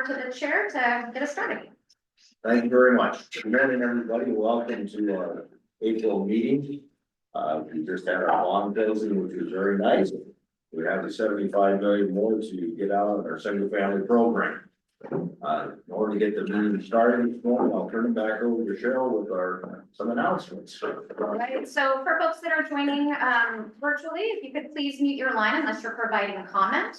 over to the chair to get us started. Thank you very much. Good morning, everybody. Welcome to our April meeting. We just had our bond closing, which was very nice. We have the 75 million more to get out of our single family program. In order to get the meeting started this morning, I'll turn it back over to Cheryl with some announcements. All right, so for folks that are joining virtually, if you could please mute your line unless you're providing a comment.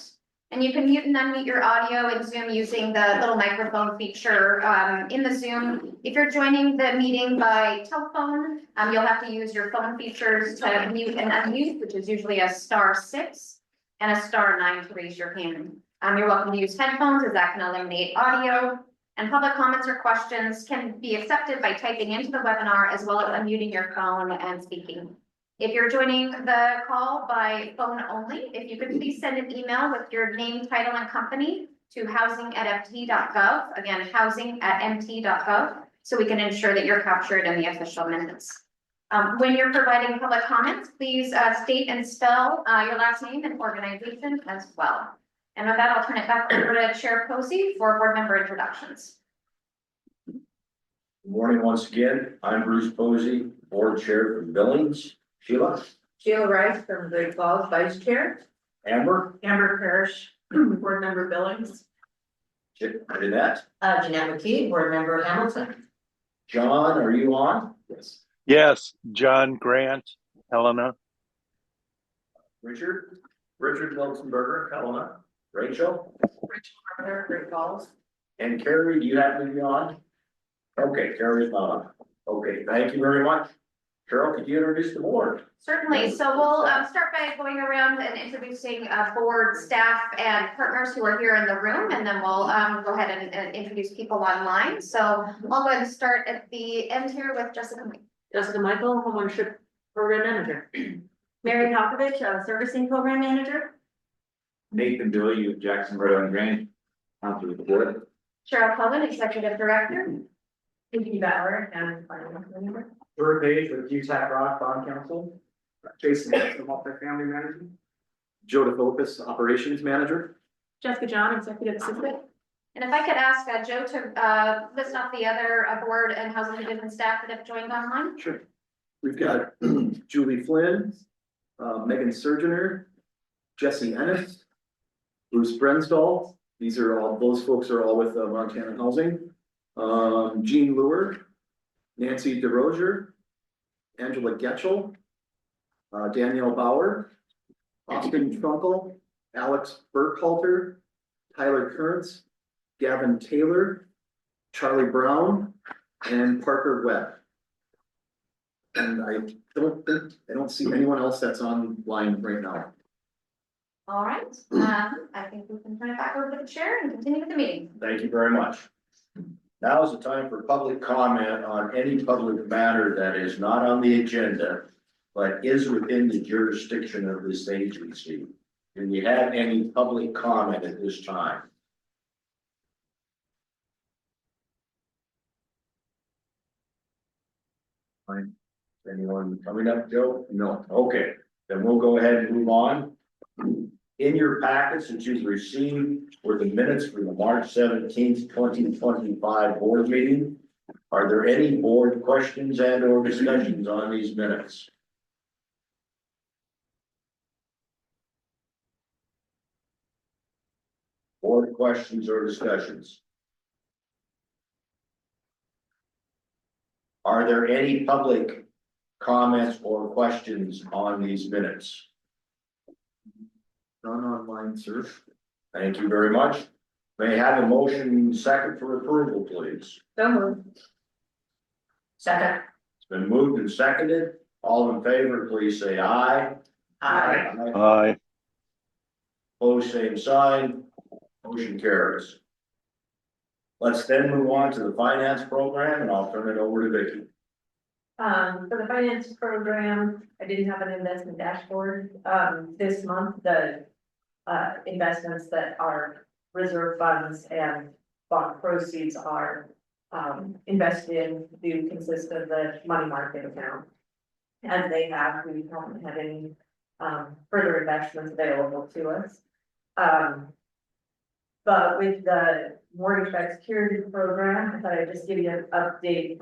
And you can mute and unmute your audio in Zoom using the little microphone feature in the Zoom. If you're joining the meeting by telephone, you'll have to use your phone features to mute and unmute, which is usually a *6 and a *9 to raise your hand. You're welcome to use headphones, as that can eliminate audio. And public comments or questions can be accepted by typing into the webinar, as well as unmuting your phone and speaking. If you're joining the call by phone only, if you could please send an email with your name, title, and company to housing@mt.gov. Again, housing@mt.gov, so we can ensure that you're captured in the official minutes. When you're providing public comments, please state and spell your last name and organization as well. And with that, I'll turn it back over to Chair Posey for board member introductions. Good morning once again. I'm Bruce Posey, board chair from Billings. Sheila Rice from Great Falls, Vice Chair. Amber Parrish, Board Member Billings. Jeanette. Jeanette McKee, Board Member Hamilton. John, are you on? Yes. Yes, John Grant, Helena. Richard Wilsonberger, Helena. Rachel Great Falls. and Carrie, do you happen to be on? Okay, Carrie's not on. Okay, thank you very much. Cheryl, could you introduce the board? Certainly. So we'll start by going around and introducing board staff and partners who are here in the room, and then we'll go ahead and introduce people online. So I'll go ahead and start at the end here with Jessica Michael, Homeownership Program Manager. Mary Halkovich, Servicing Program Manager. Nathan Billy of Jackson Road and Grange. Council of the board. Cheryl Cullen, Executive Director. Vicky Bauer, and Finance Manager. Third page with UTAC Rock Bond Council. Jason Hicks, the multifamily manager. Joe DeFocus, operations manager. Jessica John, Executive Assistant. And if I could ask Joe to list off the other board and housing division staff that have joined online. Sure. We've got Julie Flynn, Megan Surgener, Jesse Ennis, Bruce Brensdahl. Those folks are all with Montana Housing. Jean Lure, Nancy DeRozier, Angela Getchell, Danielle Bauer, Austin Trunkel, Alex Burkhalter, Tyler Kurtz, Gavin Taylor, Charlie Brown, and Parker Webb. And I don't see anyone else that's online right now. All right. I think we can turn it back over to the chair and continue with the meeting. Thank you very much. Now is the time for public comment on any public matter that is not on the agenda, but is within the jurisdiction of this agency. Do we have any public comment at this time? Fine. Anyone coming up, Joe? No. Okay, then we'll go ahead and move on. In your packets that you've received were the minutes for the March 17th, 2025 board meeting. Are there any board questions and or discussions on these minutes? Board questions or discussions? Are there any public comments or questions on these minutes? None online, sir. Thank you very much. May I have a motion second for approval, please? So moved. Second. It's been moved and seconded. All in favor, please say aye. Aye. Aye. Opposed, same sign. Motion carries. Let's then move on to the finance program, and I'll turn it over to Vicky. For the finance program, I didn't have an investment dashboard. This month, the investments that are reserve funds and bond proceeds are invested in do consist of the money market account. As they have, we haven't had any further investments available to us. But with the mortgage-backed security program. I thought I'd just give you an update.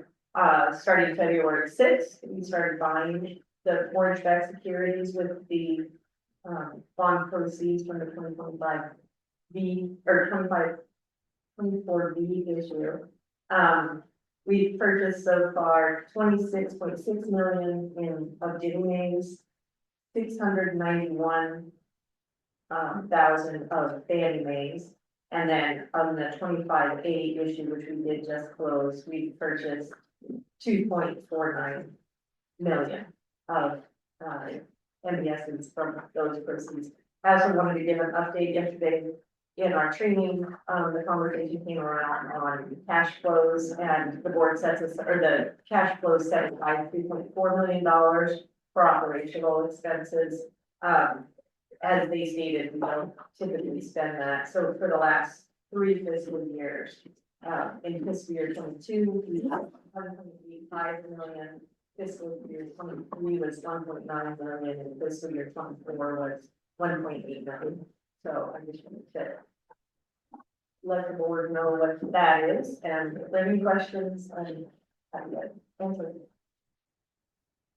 Starting February sixth, we started buying the mortgage-backed securities with the bond proceeds from the 2025 B or 24 B issue. We've purchased so far 26.6 million in of Ginnie's, 691 thousand of Fannie Mae's. And then on the 25 A issue, which we did just close, we purchased 2.49 million of MBSs from those proceeds. I also wanted to give an update yesterday in our training, the conversation came around on cash flows, and the board sets us, or the cash flows set aside $3.4 million for operational expenses. As they stated, we don't typically spend that, so for the last 3 fiscal years, in fiscal year 22, we have 1.85 million, fiscal year 23 was 1.9 million, and fiscal year 24 was 1.8 million. So I just wanted to let the board know what that is, and if there are any questions, I'm happy to answer.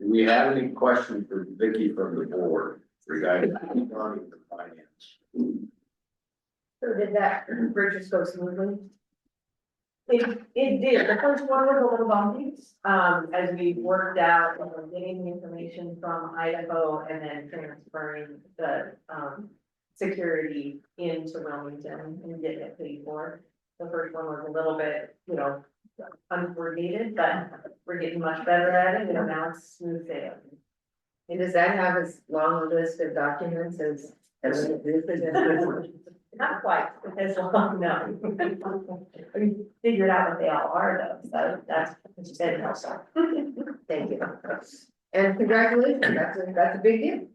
Do we have any questions for Vicky from the board regarding the finance? So did that purchase go smoothly? It did. The first one was a little bumpy, as we worked out, getting the information from Idaho and then transferring the, security into Wilmington and getting it paid for. The first one was a little bit, uncoordinated, but we're getting much better at it, and now it's smooth sailing. And does that have as long a list of documents as this is? Not quite, as long, no. We figured out what they all are though, so that's been helpful. Thank you. And congratulations, that's a big deal.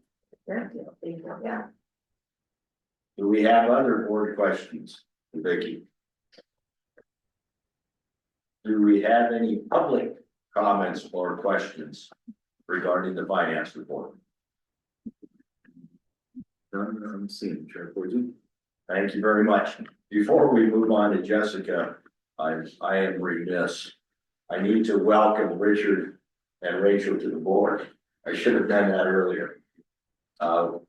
Yeah. Do we have other board questions for Vicky? Do we have any public comments or questions regarding the finance report? None, I'm seeing Chair Boyd. Thank you very much. Before we move on to Jessica, I am remiss. I need to welcome Richard and Rachel to the board. I should have done that earlier. We're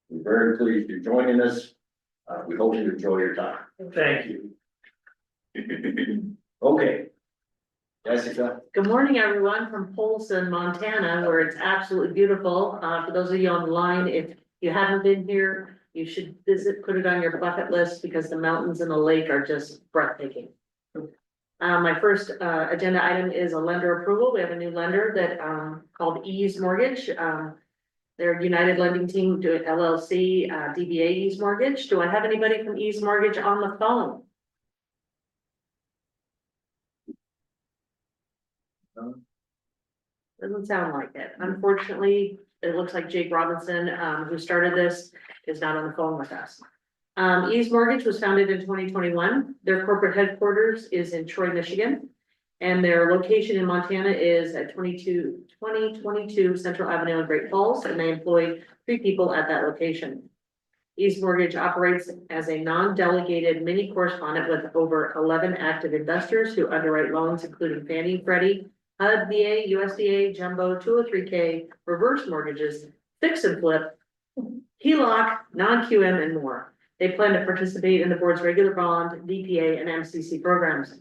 very pleased you're joining us. We hope you enjoy your time. Thank you. Okay. Jessica, Good morning, everyone from Polson, Montana, where it's absolutely beautiful. For those of you online, if you haven't been here, you should visit, put it on your bucket list because the mountains and the lake are just breathtaking. My first agenda item is a lender approval. We have a new lender that called Ease Mortgage. They're United Lending Team doing LLC, DBA Ease Mortgage. Do I have anybody from Ease Mortgage on the phone? Doesn't sound like it. Unfortunately, it looks like Jake Robinson, who started this, is not on the phone with us. Ease Mortgage was founded in 2021. Their corporate headquarters is in Troy, Michigan. And their location in Montana is at 2022 Central Avenue in Great Falls, and they employ 3 people at that location. Ease Mortgage operates as a non-delegated mini correspondent with over 11 active investors who underwrite loans, including Fannie, Freddie, HUD, VA, USDA, Jumbo, 203K, reverse mortgages, fix and flip, HELOC, non-QM, and more. They plan to participate in the board's regular bond, DPA, and MCC programs.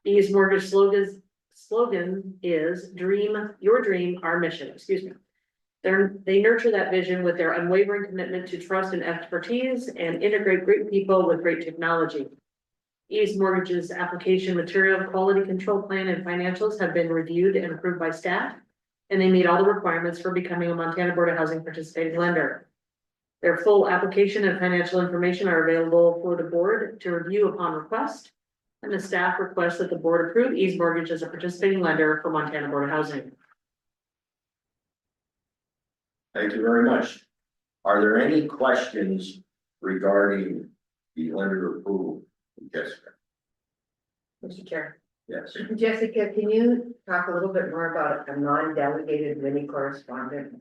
Ease Mortgage slogan is "Dream Your Dream, Our Mission." Excuse me. They nurture that vision with their unwavering commitment to trust and expertise and integrate great people with great technology. Ease Mortgage's application material, quality control plan, and financials have been reviewed and approved by staff, and they meet all the requirements for becoming a Montana Board of Housing participating lender. Their full application and financial information are available for the board to review upon request, and the staff requests that the board approve Ease Mortgage as a participating lender for Montana Board of Housing. thank you very much. Are there any questions regarding the lender approval? Jessica? Mr. Chair. Yes. Jessica, can you talk a little bit more about a non-delegated mini correspondent?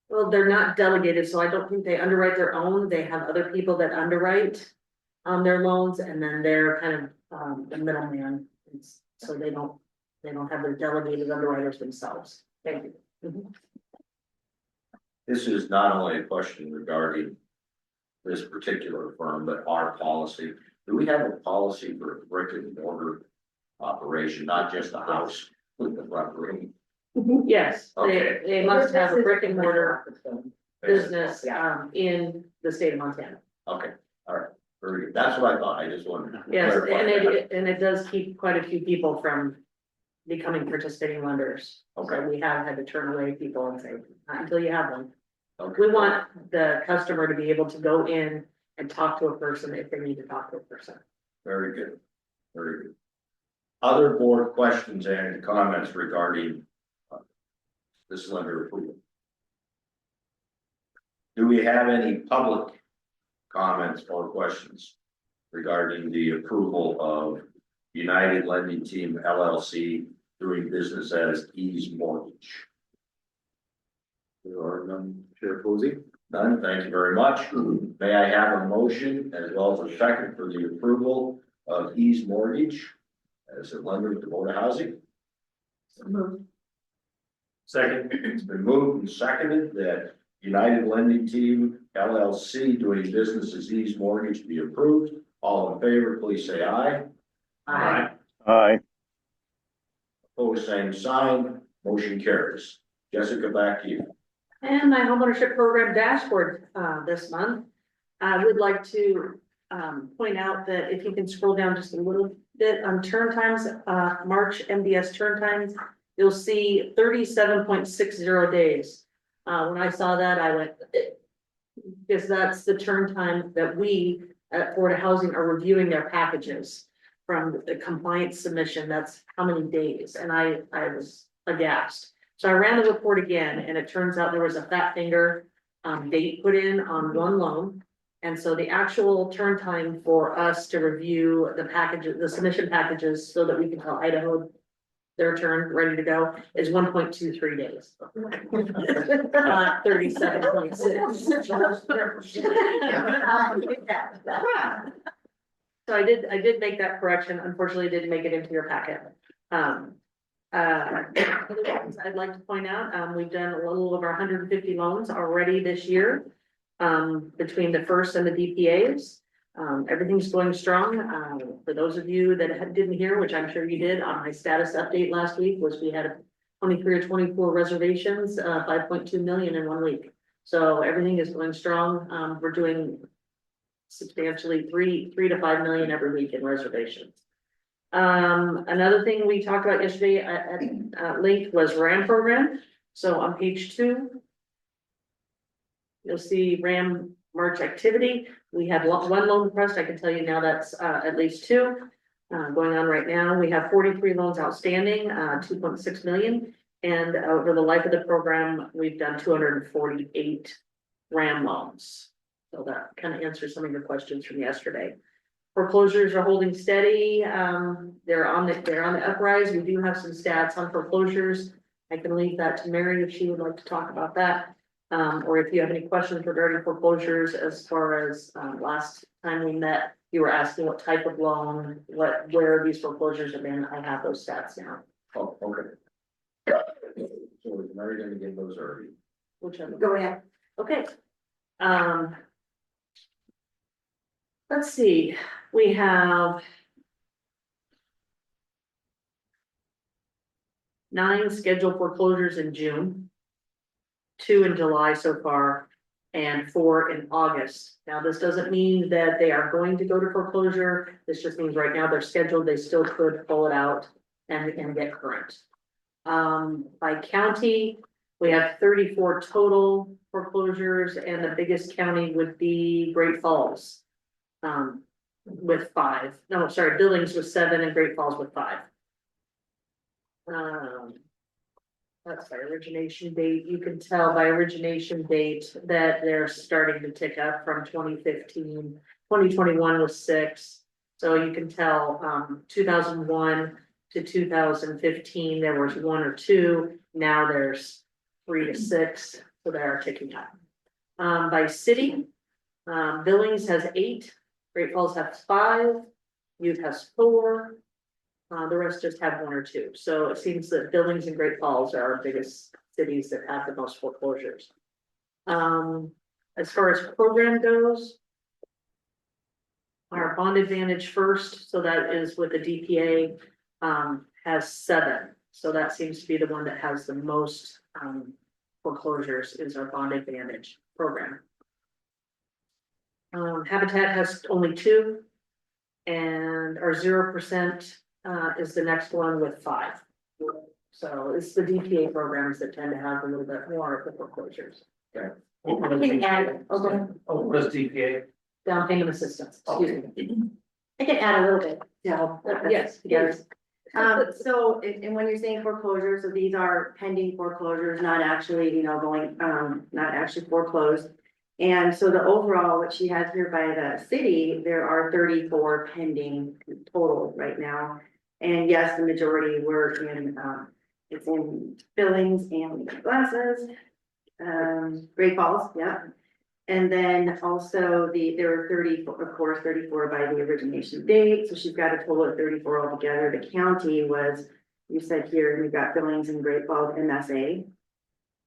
Well, they're not delegated, so I don't think they underwrite their own. They have other people that underwrite. on their loans, and then they're kind of, the middleman. So they don't have their delegated underwriters themselves. Thank you. Mhm. This is not only a question regarding this particular firm, but our policy. Do we have a policy for a brick and mortar operation, not just a house with the front room? Yes, Okay. they must have a brick and mortar business, Yeah. in the state of Montana. Okay, all right, very good. That's what I thought. I just wanted to Yes, clarify and that. it does keep quite a few people from becoming participating lenders. Okay. So we have had to turn away people and say, not until you have one. Okay. We want the customer to be able to go in and talk to a person if they need to talk to a person. Very good, very good. Other board questions and comments regarding this lender approval? Do we have any public comments or questions regarding the approval of United Lending Team LLC doing business as Ease Mortgage? There are none, Chair Posey. None, thank you very much. May I have a motion as well as a second for the approval of Ease Mortgage as a lender to Board of Housing? Second. It's been moved and seconded that United Lending Team LLC doing business as Ease Mortgage be approved. All in favor, please say aye. Aye. Aye. Opposed, same sign. Motion carries. Jessica, back to you. And my homeownership program dashboard, this month. I would like to, point out that if you can scroll down just a little bit on turn times, March MDS turn times, you'll see 37.60 days. When I saw that, I went, because that's the turn time that we at Board of Housing are reviewing their packages from the compliance submission. That's how many days, and I was aghast. So I ran the report again, and it turns out there was a fat finger date put in on one loan. And so the actual turn time for us to review the packages, the submission packages, so that we can tell Idaho their turn, ready to go, is 1.23 days. 37.6. So I did make that correction. Unfortunately, it didn't make it into your packet. Other things I'd like to point out, we've done a little over 150 loans already this year. Between the first and the DPAs. Everything's going strong. For those of you that didn't hear, which I'm sure you did, on my status update last week, was we had 23 or 24 reservations, 5.2 million in 1 week. So everything is going strong. We're doing substantially 3 to 5 million every week in reservations. Another thing we talked about yesterday at length was RAM program. So on page 2. You'll see RAM March activity. We had one loan request. I can tell you now that's at least 2 going on right now. We have 43 loans outstanding, 2.6 million. And over the life of the program, we've done 248 RAM loans. So that kind of answers some of your questions from yesterday. Foreclosures are holding steady. They're on the uprise. We do have some stats on foreclosures. I can leave that to Mary if she would like to talk about that. Or if you have any questions regarding foreclosures, as far as last time we met, you were asking what type of loan, where these foreclosures have been. I have those stats now. Oh, okay. So is Mary gonna give those already? Whichever. Go ahead. Okay. Let's see, we have 9 scheduled foreclosures in June, 2 in July so far, and 4 in August. Now, this doesn't mean that they are going to go to foreclosure. This just means right now they're scheduled. They still could pull it out and get current. By county, we have 34 total foreclosures, and the biggest county would be Great Falls. With 5. No, sorry, Billings with 7 and Great Falls with 5. That's by origination date. You can tell by origination date that they're starting to tick up from 2015. 2021 was 6. So you can tell 2001 to 2015, there was 1 or 2. Now there's 3 to 6. So they are ticking up. By city, Billings has 8. Great Falls has 5, Youth has 4. The rest just have 1 or 2, so it seems that Billings and Great Falls are our biggest cities that have the most foreclosures. As far as program goes. Our Bond Advantage First, so that is with the DPA, has 7, so that seems to be the one that has the most, foreclosures is our Bond Advantage program. Habitat has only 2. And our 0%, is the next one with 5. So it's the DPA programs that tend to have a little bit more of the foreclosures. I can add, Go ahead. What is DPA? Down payment assistance, excuse me. I can add a little bit to help. Yes, yes. So, and when you're saying foreclosures, so these are pending foreclosures, not actually, going, not actually foreclosed. And so the overall, what she has here by the city, there are 34 pending total right now. And yes, the majority were in, it's in Billings and Glasses, Great Falls, yeah. And then also there were 34, of course, 34 by the origination date, so she's got a total of 34 altogether. The county was, you said here, we've got Billings and Great Falls MSA.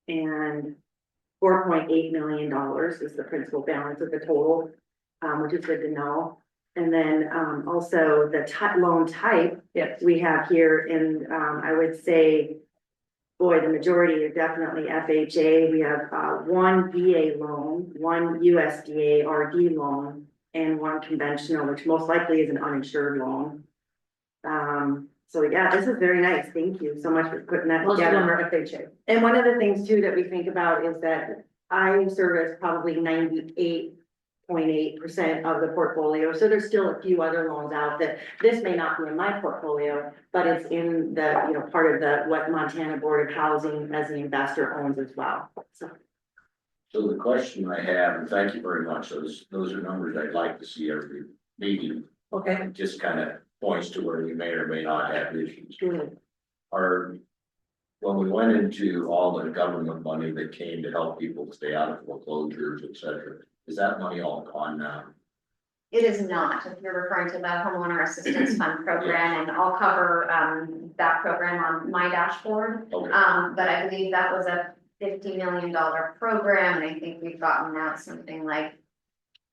And $4.8 million is the principal balance of the total, which is good to know. And then also the loan type, Yes. we have here in, I would say, boy, the majority are definitely FHA. We have 1 VA loan, 1 USDA RD loan, and 1 conventional, which most likely is an uninsured loan. So yeah, this is very nice. Thank you so much for putting that Most of together. them are FHA. And one of the things too that we think about is that I service probably 98.8% of the portfolio. So there's still a few other loans out that this may not be in my portfolio, but it's in the, part of the, what Montana Board of Housing as the investor owns as well. So So the question I have, and thank you very much, those are numbers I'd like to see every meeting. Okay. It just kind of points to where we may or may not have issues. Good. When we went into all the government money that came to help people stay out of foreclosures, et cetera, is that money all gone now? It is not, if you're referring to the homeowner assistance fund program, and I'll cover, that program on my dashboard. Okay, But I believe that was a $50 million program, and I think we've gotten out something like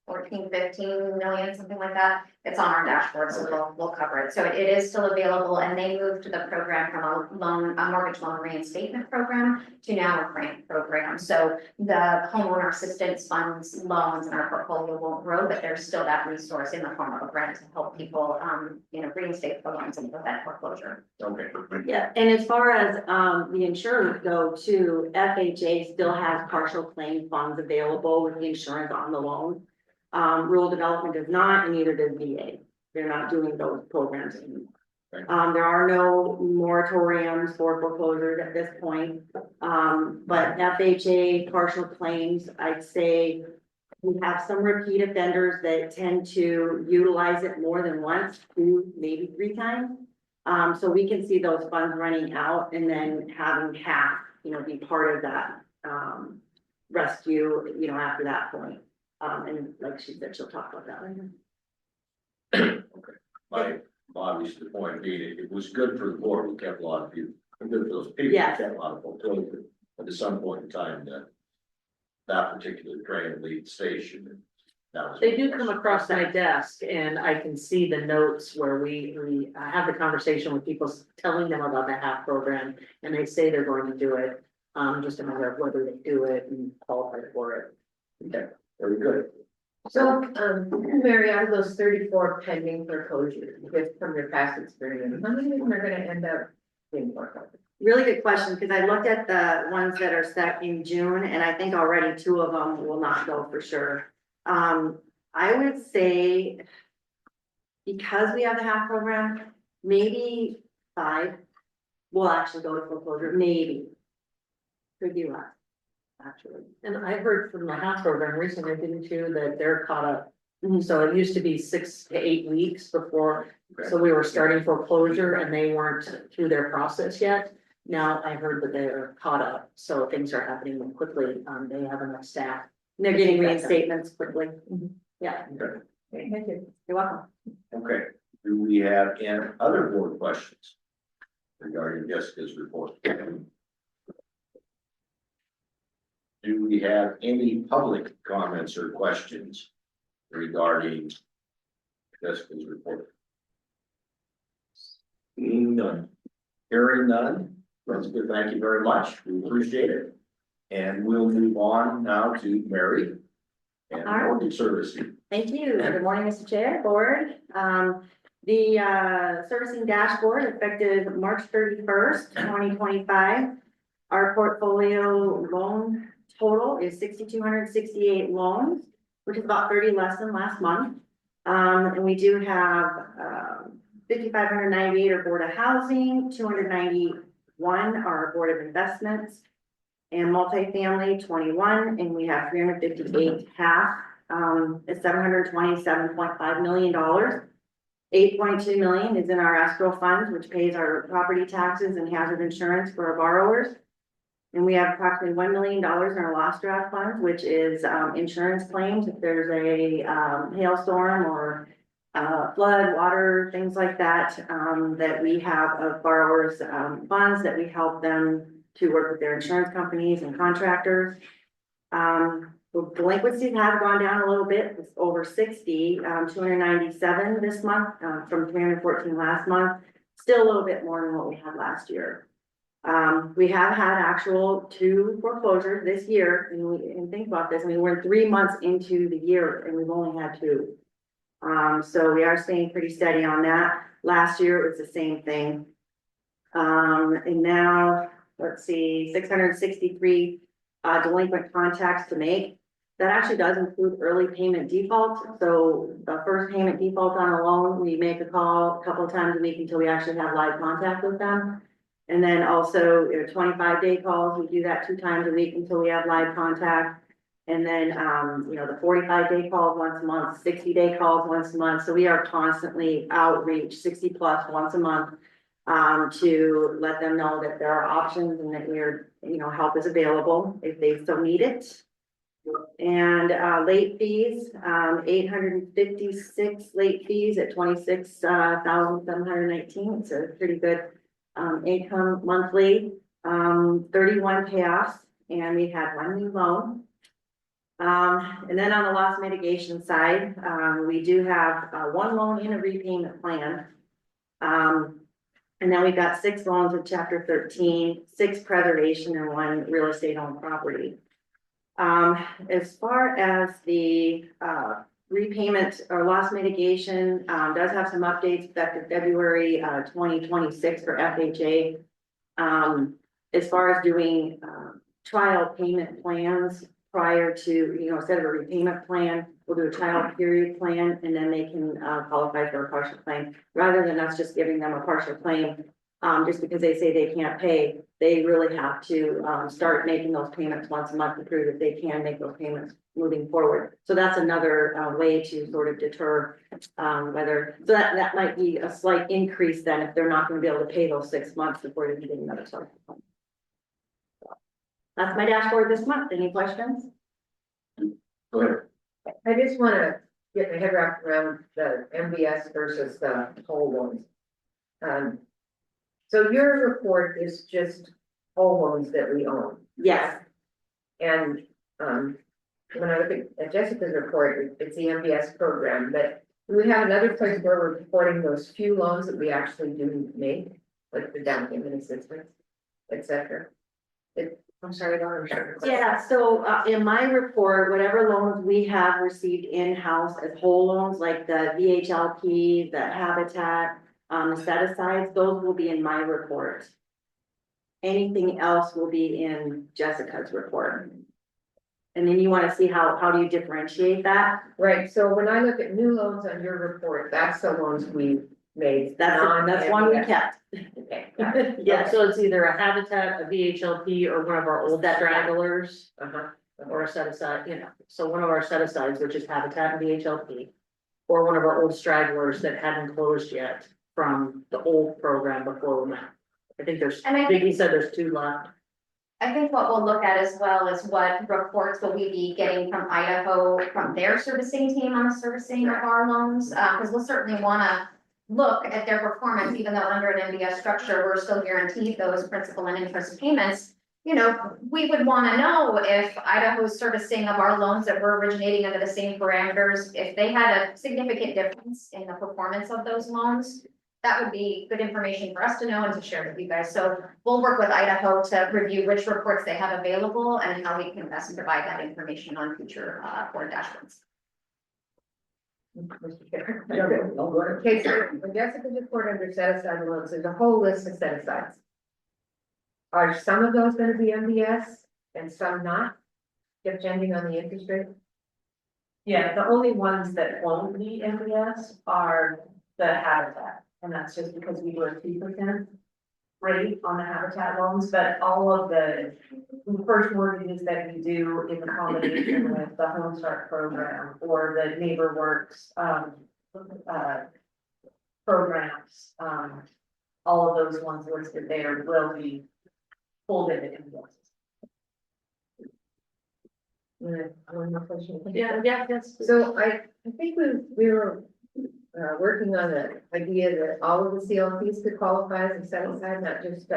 14, 15 million, something like that. It's on our dashboard, so we'll cover it. So it is still available, and they moved the program from a mortgage loan reinstatement program to now a grant program. So the homeowner assistance funds loans in our portfolio won't grow, but there's still that resource in the form of a grant to help people, reinstate the loans and prevent foreclosure. okay. yeah, and as far as the insurance go too, FHA still has partial claim funds available with the insurance on the loan. Rural development does not, and neither does VA. They're not doing those programs anymore. Right. There are no moratoriums for foreclosures at this point. But FHA partial claims, I'd say we have some repeat offenders that tend to utilize it more than once, 2, maybe 3 times. So we can see those funds running out and then having half, be part of that, rescue, after that point. And like she said, she'll talk about that later. Obviously, the point being, it was good for the board, we kept a lot of people, good for those people, we Yes. kept a lot of foreclosure. But at some point in time, that particular train lead station, that was. They do come across my desk and I can see the notes where we have the conversation with people telling them about the HAP program. And they say they're going to do it, just a matter of whether they do it and qualify for it. Okay, very good. So, Mary, out of those 34 pending foreclosures, just from your past experience, how many of them are gonna end up being foreclosed? Really good question, because I looked at the ones that are set in June, and I think already 2 of them will not go for sure. I would say, because we have the HAP program, maybe 5 will actually go to foreclosure, maybe. Could be less, actually. And I heard from the HAP program recently, didn't you, that they're caught up. Mhm. So it used to be 6 to 8 weeks before, Okay. so we were starting foreclosure and they weren't through their process yet. Now I heard that they are caught up, so things are happening quickly, they have enough staff. They're getting reinstatements quickly. Yeah. Okay. Thank you. You're welcome. Okay, do we have any other board questions regarding Jessica's report? Do we have any public comments or questions regarding Jessica's report? Seeing none, hearing none, that's good, thank you very much, we appreciate it. And we'll move on now to Mary and All right. mortgage servicing. Thank you. Good morning, Mr. Chair, Board. The servicing dashboard effective March 31st, 2025. Our portfolio loan total is 6,268 loans, which is about 30 less than last month. And we do have 5,598 are Board of Housing, 291 are Board of Investments, and multifamily 21, and we have 358 half. It's $727.5 million. 8.2 million is in our escrow funds, which pays our property taxes and hazard insurance for our borrowers. And we have approximately $1 million in our loss draft fund, which is insurance claims if there's a hailstorm or flood, water, things like that, that we have of borrowers' funds that we help them to work with their insurance companies and contractors. The delinquencies have gone down a little bit. It's over 60, 297 this month, from 314 last month. Still a little bit more than what we had last year. We have had actual 2 foreclosures this year, and think about this, I mean, we're 3 months into the year and we've only had 2. So we are staying pretty steady on that. Last year it was the same thing. And now, let's see, 663 delinquent contacts to make. That actually does include early payment default. So the first payment default on a loan, we make a call a couple of times a week until we actually have live contact with them. And then also 25-day calls, we do that 2 times a week until we have live contact. And then, the 45-day calls once a month, 60-day calls once a month. So we are constantly outreach 60 plus once a month, to let them know that there are options and that we're, help is available if they still need it. And late fees, 856 late fees at 26,719. It's a pretty good income monthly. 31 payoffs, and we had 1 new loan. And then on the loss mitigation side, we do have 1 loan in a repayment plan. And then we've got 6 loans with Chapter 13, 6 preservation, and 1 real estate owned property. As far as the repayment or loss mitigation, does have some updates effective February 2026 for FHA. As far as doing trial payment plans prior to, instead of a repayment plan, we'll do a trial period plan, and then they can qualify for a partial claim, rather than us just giving them a partial claim. Just because they say they can't pay, they really have to start making those payments once a month to prove that they can make those payments moving forward. So that's another way to sort of deter whether, so that might be a slight increase then if they're not going to be able to pay those 6 months before they can get another sort of claim. That's my dashboard this month. Any questions? Go ahead. I just wanna get my head wrapped around the MBS versus the whole loans. So your report is just whole loans that we own. Yes. And, when I look at Jessica's report, it's the MBS program, but do we have another place where we're reporting those few loans that we actually do make, like the down payment assistance, et cetera? I'm sorry, I don't understand. Yeah, so in my report, whatever loans we have received in-house as whole loans, like the VHLP, the Habitat, the set-asides, those will be in my report. Anything else will be in Jessica's report. And then you want to see how do you differentiate that? Right, so when I look at new loans on your report, that's the loans we made. That's one we non-MBS. kept. Okay, got it. Yeah, so it's either a Habitat, a VHLP, or one of our old Set aside. stragglers, Uh-huh. or a set aside, so one of our set asides, which is Habitat and VHLP. Or one of our old stragglers that hadn't closed yet from the old program before we met. I think And I think- Vicky said there's 2 left. I think what we'll look at as well is what reports will we be getting from Idaho, from their servicing team on the servicing of our loans? Because we'll certainly wanna look at their performance, even though under an MBS structure, we're still guaranteed those principal and interest payments. You know, we would wanna know if Idaho's servicing of our loans that were originating under the same parameters, if they had a significant difference in the performance of those loans. That would be good information for us to know and to share with you guys. So we'll work with Idaho to review which reports they have available and how we can best provide that information on future board dashboards. Mr. Chair. No, go ahead. Okay, so when Jessica's report under set aside loans, there's a whole list of set asides. Are some of those gonna be MBS and some not? Depending on the interest rate? Yeah, the only ones that won't be MBS are the Habitat, and that's just because we do a 2% rate on the Habitat loans, but all of the first mortgages that we do in combination with the Home Start program or the Neighbor Works, programs, all of those ones listed there will be pulled into MBS. One more question. Yeah, yes. So I think we were working on the idea that all of the CLPs could qualify as a set aside, not just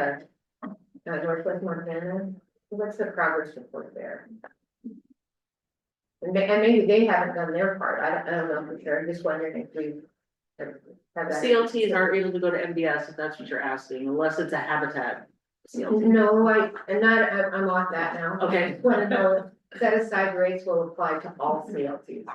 Northwest Montana. What's the progress report there? And maybe they haven't done their part. I don't know for sure. I'm just wondering if we have that. CLTs aren't able to go to MBS if that's what you're asking, unless it's a Habitat. CLT. No, I'm off that now. Okay. I just want to know if set aside rates will apply to all CLTs.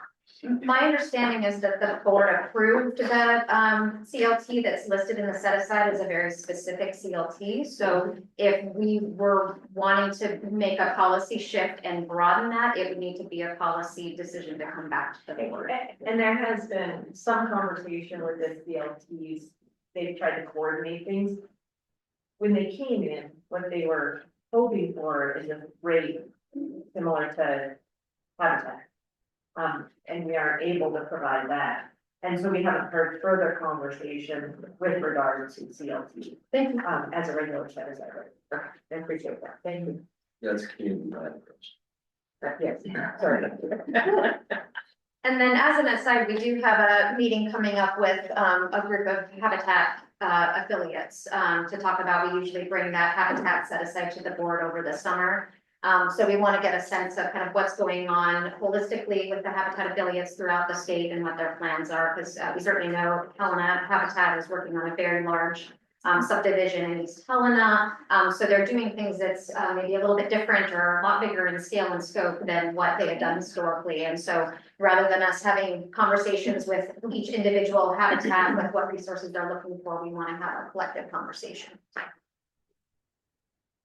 My understanding is that the board approved the CLT that's listed in the set aside is a very specific CLT. So if we were wanting to make a policy shift and broaden that, it would need to be a policy decision to come back to the board. And there has been some conversation with the CLTs, they've tried to coordinate things. When they came in, what they were hoping for is a rate similar to Habitat. And we are able to provide that. And so we haven't heard further conversation with regards to CLT. Thank you. As a regular set aside rate. Okay, I appreciate that. Thank you. That's community managers. Yes, sorry. And then as an aside, we do have a meeting coming up with a group of Habitat affiliates to talk about. We usually bring that Habitat set aside to the board over the summer. So we want to get a sense of kind of what's going on holistically with the Habitat affiliates throughout the state and what their plans are, because we certainly know Helena Habitat is working on a very large subdivision in East Helena. So they're doing things that's maybe a little bit different or a lot bigger in scale and scope than what they had done historically. And so rather than us having conversations with each individual habitat with what resources they're looking for, we want to have a collective conversation.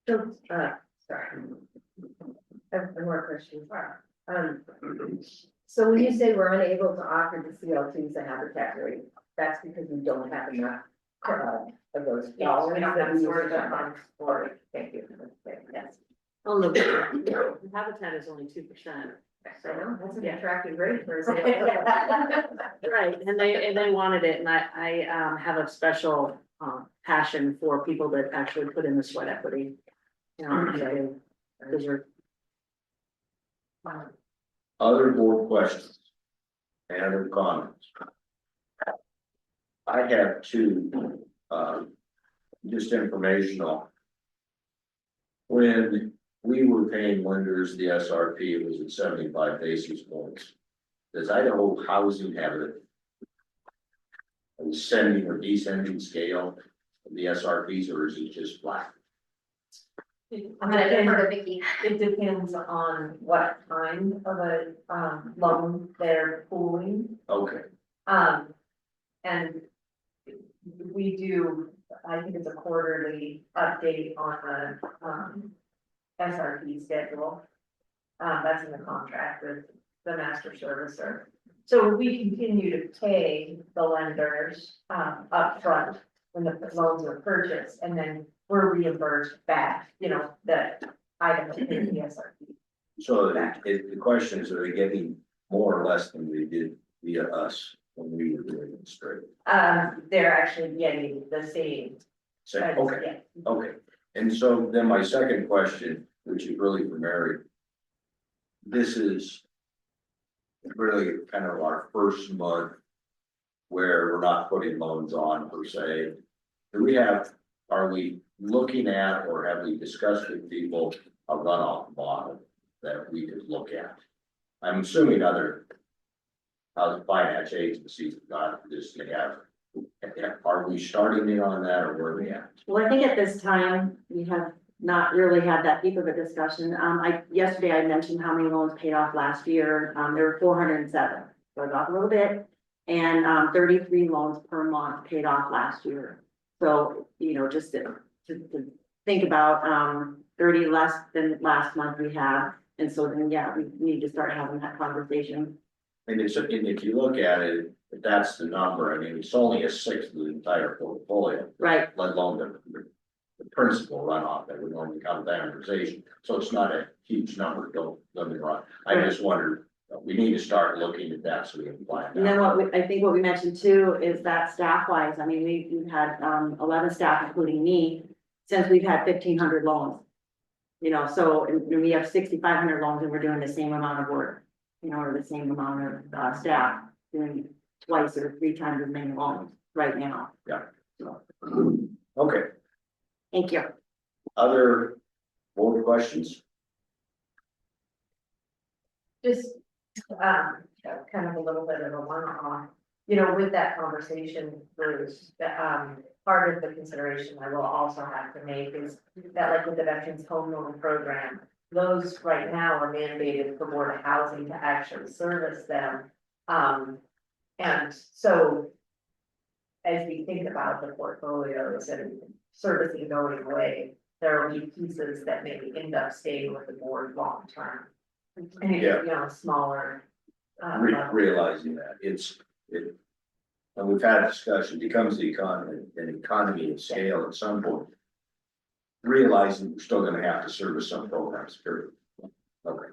So, sorry. I have one more question. So when you say we're unable to offer the CLTs a Habitat rate, that's because we don't have enough of those. Yes, we don't have storage storage on board. Thank you. Yes. Oh, no, the Habitat is only 2%. So no, that's an Yeah. attractive rate for a CLT. Right, and they wanted it, and I have a special passion for people that actually put in the sweat equity. You know, those are. Other board questions? And other comments? I have two, just informational. When we were paying lenders the SRP, it was at 75 basis points. Does Idaho Housing have a ascending or descending scale of the SRPs, or is it just flat? I'm gonna defer to Vicky. It depends on what kind of a loan they're pooling. Okay, And we do, I think it's a quarterly update on the SRP schedule. That's in the contract with the master servicer. So we continue to pay the lenders upfront when the loans are purchased, and then we're reimbursed back, you know, that item in the SRP. so the question is, are they getting more or less than they did via us when we were doing it straight? They're actually getting the same. So, okay. Yeah. Okay, and so then my second question, which is really for Mary. This is really kind of our first month where we're not putting loans on per se. Are we looking at or have we discussed with people a runoff model that we could look at? I'm assuming other finance agencies have got this together. Are we starting in on that or where are we at? Well, I think at this time, we have not really had that deep of a discussion. Yesterday I mentioned how many loans paid off last year. There were 407, so it off a little bit. And 33 loans per month paid off last year. So, you know, just to think about 30 less than last month we have. And so then, yeah, we need to start having that conversation. And if you look at it, if that's the number, I mean, it's only a sixth of the entire portfolio, Right, let alone the principal runoff that would normally come with amortization. So it's not a huge number, don't get me wrong. I just wondered, we need to start looking at that so we can plan. and then I think what we mentioned too is that staff wise, I mean, we've had 11 staff, including me, since we've had 1,500 loans. You know, so and we have 6,500 loans and we're doing the same amount of work, you know, or the same amount of staff doing twice or 3 times as many loans right now. Yeah. So, Okay, thank you. other board questions? Just, kind of a little bit of a one-off, you know, with that conversation, Bruce, part of the consideration I will also have to make is that like with the Veterans Home Loan Program, those right now are mandated for Board of Housing to actually service them. And so as we think about the portfolios and servicing going away, there will be pieces that may end up staying with the board long term. And, Yeah. you know, smaller. Realizing that and we've had discussion, becomes the economy, an economy of scale at some point. Realizing we're still gonna have to service some programs, period. Okay.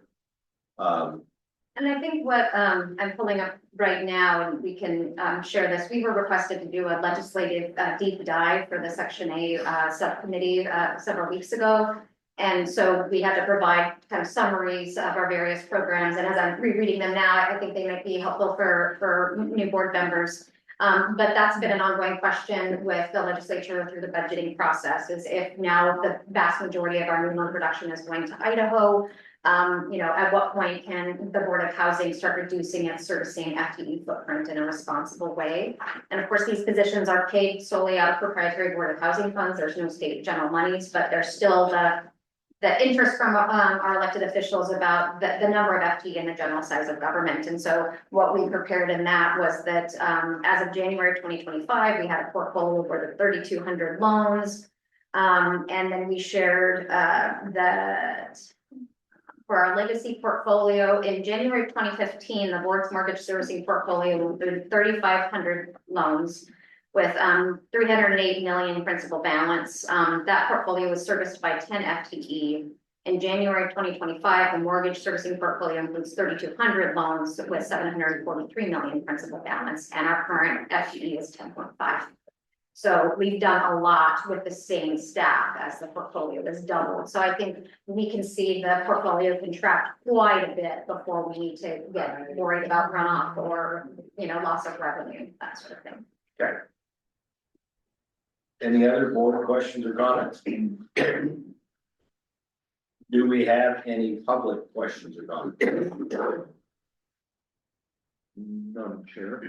And I think what I'm pulling up right now, and we can share this, we were requested to do a legislative deep dive for the Section A subcommittee several weeks ago. And so we had to provide kind of summaries of our various programs, and as I'm rereading them now, I think they might be helpful for new board members. But that's been an ongoing question with the legislature through the budgeting process, is if now the vast majority of our new loan production is going to Idaho, you know, at what point can the Board of Housing start reducing its servicing FTE footprint in a responsible way? And of course, these positions are paid solely out of proprietary Board of Housing funds. There's no state general monies, but there's still the interest from our elected officials about the number of FTE and the general size of government. And so what we prepared in that was that as of January 2025, we had a portfolio of over 3,200 loans. And then we shared that for our legacy portfolio in January 2015, the board's mortgage servicing portfolio included 3,500 loans with 308 million principal balance. That portfolio was serviced by 10 FTE. In January 2025, the mortgage servicing portfolio includes 3,200 loans with 743 million principal balance, and our current FTE is 10.5. So we've done a lot with the same staff as the portfolio has doubled. So I think we can see the portfolio contract quite a bit before we need to get worried about runoff or, you know, loss of revenue, that sort of thing. Okay. Any other board questions or comments? Do we have any public questions or comments? None, Chair.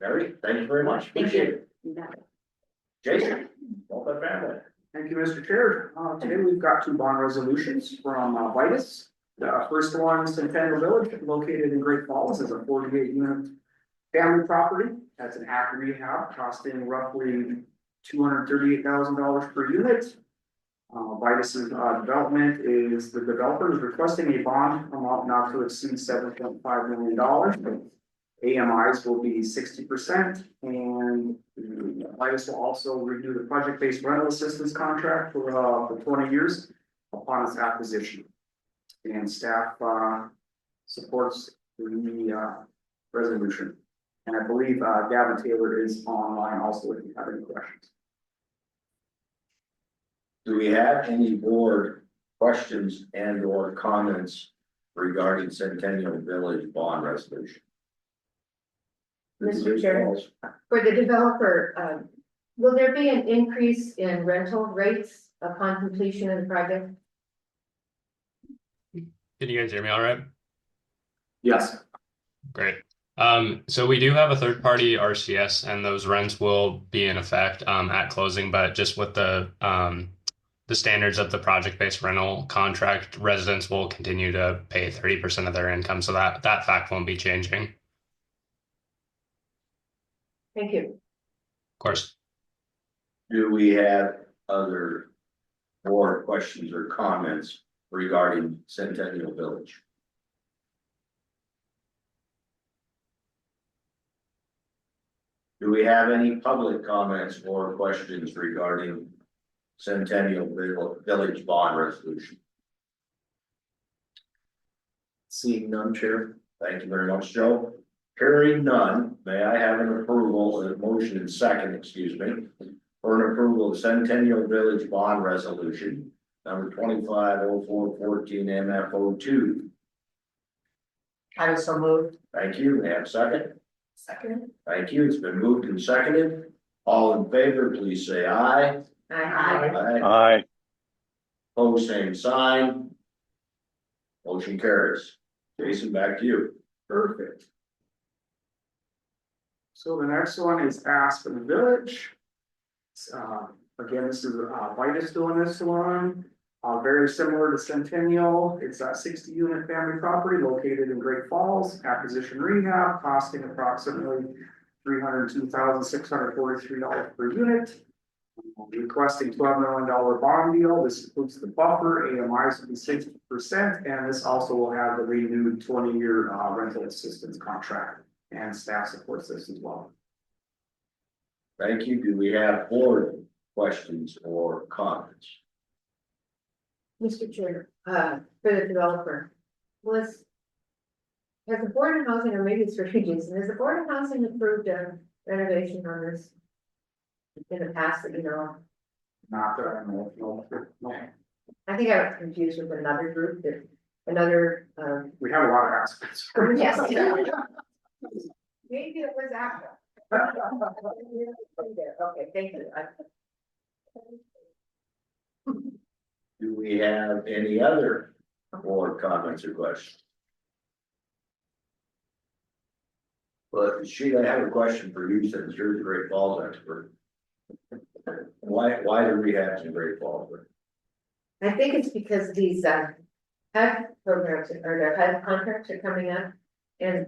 Mary, thank you very much. Thank Appreciate it. you. Jason, multifamily. Thank you, Mr. Chair. Today we've got 2 bond resolutions from Vitus. The first one, Centennial Village, located in Great Falls, is a 48-unit family property. That's an active rehab, costing roughly $238,000 per unit. Vitus's development is, the developer is requesting a bond amount not to exceed $7.5 million. AMIs will be 60%, and Vitus will also renew the project-based rental assistance contract for 20 years upon its acquisition. And staff supports the resolution. And I believe Gavin Taylor is online also if you have any questions. Do we have any board questions and or comments regarding Centennial Village bond resolution? Mr. Chair, for the developer, will there be an increase in rental rates upon completion of the project? Can you guys hear me all right? Yes. Great. So we do have a third party RCS and those rents will be in effect at closing, but just with the standards of the project-based rental contract, residents will continue to pay 30% of their income. So that fact won't be changing. Of Thank you. course. Do we have other board questions or comments regarding Centennial Village? Do we have any public comments or questions regarding Centennial Village bond resolution? Seeing none, Chair. Thank you very much, Joe. Hearing none, may I have an approval, a motion and second, excuse me, for an approval of Centennial Village bond resolution number 250414 MFO2. I was so moved. Thank you. May I have a second? Second. Thank you. It's been moved and seconded. All in favor, please say aye. Aye. Aye. Pose same sign. Motion carries. Jason, back to you. Perfect. So the next one is Aspen Village. Again, this is Vitus doing this one. Very similar to Centennial. It's a 60-unit family property located in Great Falls. Acquisition rehab costing approximately $302,643 per unit. Requesting $12 million bond deal. This includes the buffer, AMIs will be 60%, and this also will have the renewed 20-year rental assistance contract and staff supports this as well. Thank you. Do we have board questions or comments? Mr. Chair, for the developer, has the Board of Housing, or maybe it's for Jason, has the Board of Housing approved a renovation on this in the past that you know? Not that I know of, no. I think I was confused with another group that, another, We have a lot of aspects. yes. Maybe it was after. Okay, thank you. Do we have any other board comments or questions? Well, Sheila, I have a question for you since you're the Great Falls expert. Why do rehabs in Great Falls? I think it's because these HUD programs or their HUD contracts are coming up and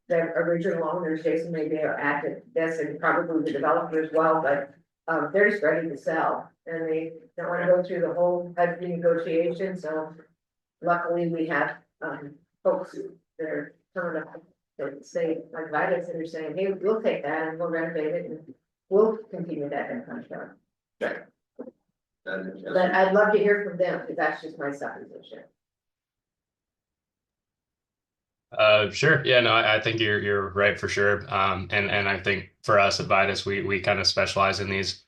the original owners, Jason maybe are add to this and probably the developer as well, but they're just ready to sell and they don't want to go through the whole HUD renegotiation. So luckily we have folks that are coming up that say like Vitus that are saying, hey, we'll take that and we'll renovate it and we'll continue that in contract. Okay. But I'd love to hear from them because that's just my supposition. Sure. Yeah, no, I think you're right for sure. And I think for us at Vitus, we kind of specialize in these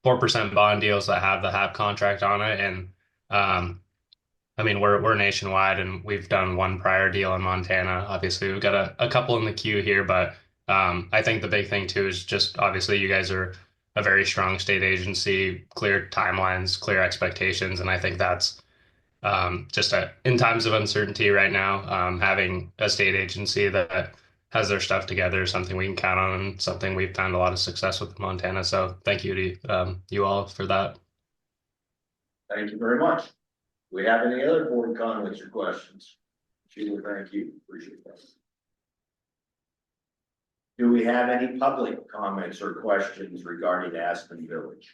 4% bond deals that have the HAP contract on it. And I mean, we're nationwide and we've done one prior deal in Montana. Obviously, we've got a couple in the queue here, but I think the big thing too is just obviously you guys are a very strong state agency, clear timelines, clear expectations, and I think that's just in times of uncertainty right now, having a state agency that has their stuff together is something we can count on and something we've found a lot of success with in Montana. So thank you to you all for that. Thank you very much. Do we have any other board comments or questions? Sheila, thank you. Appreciate that. Do we have any public comments or questions regarding Aspen Village?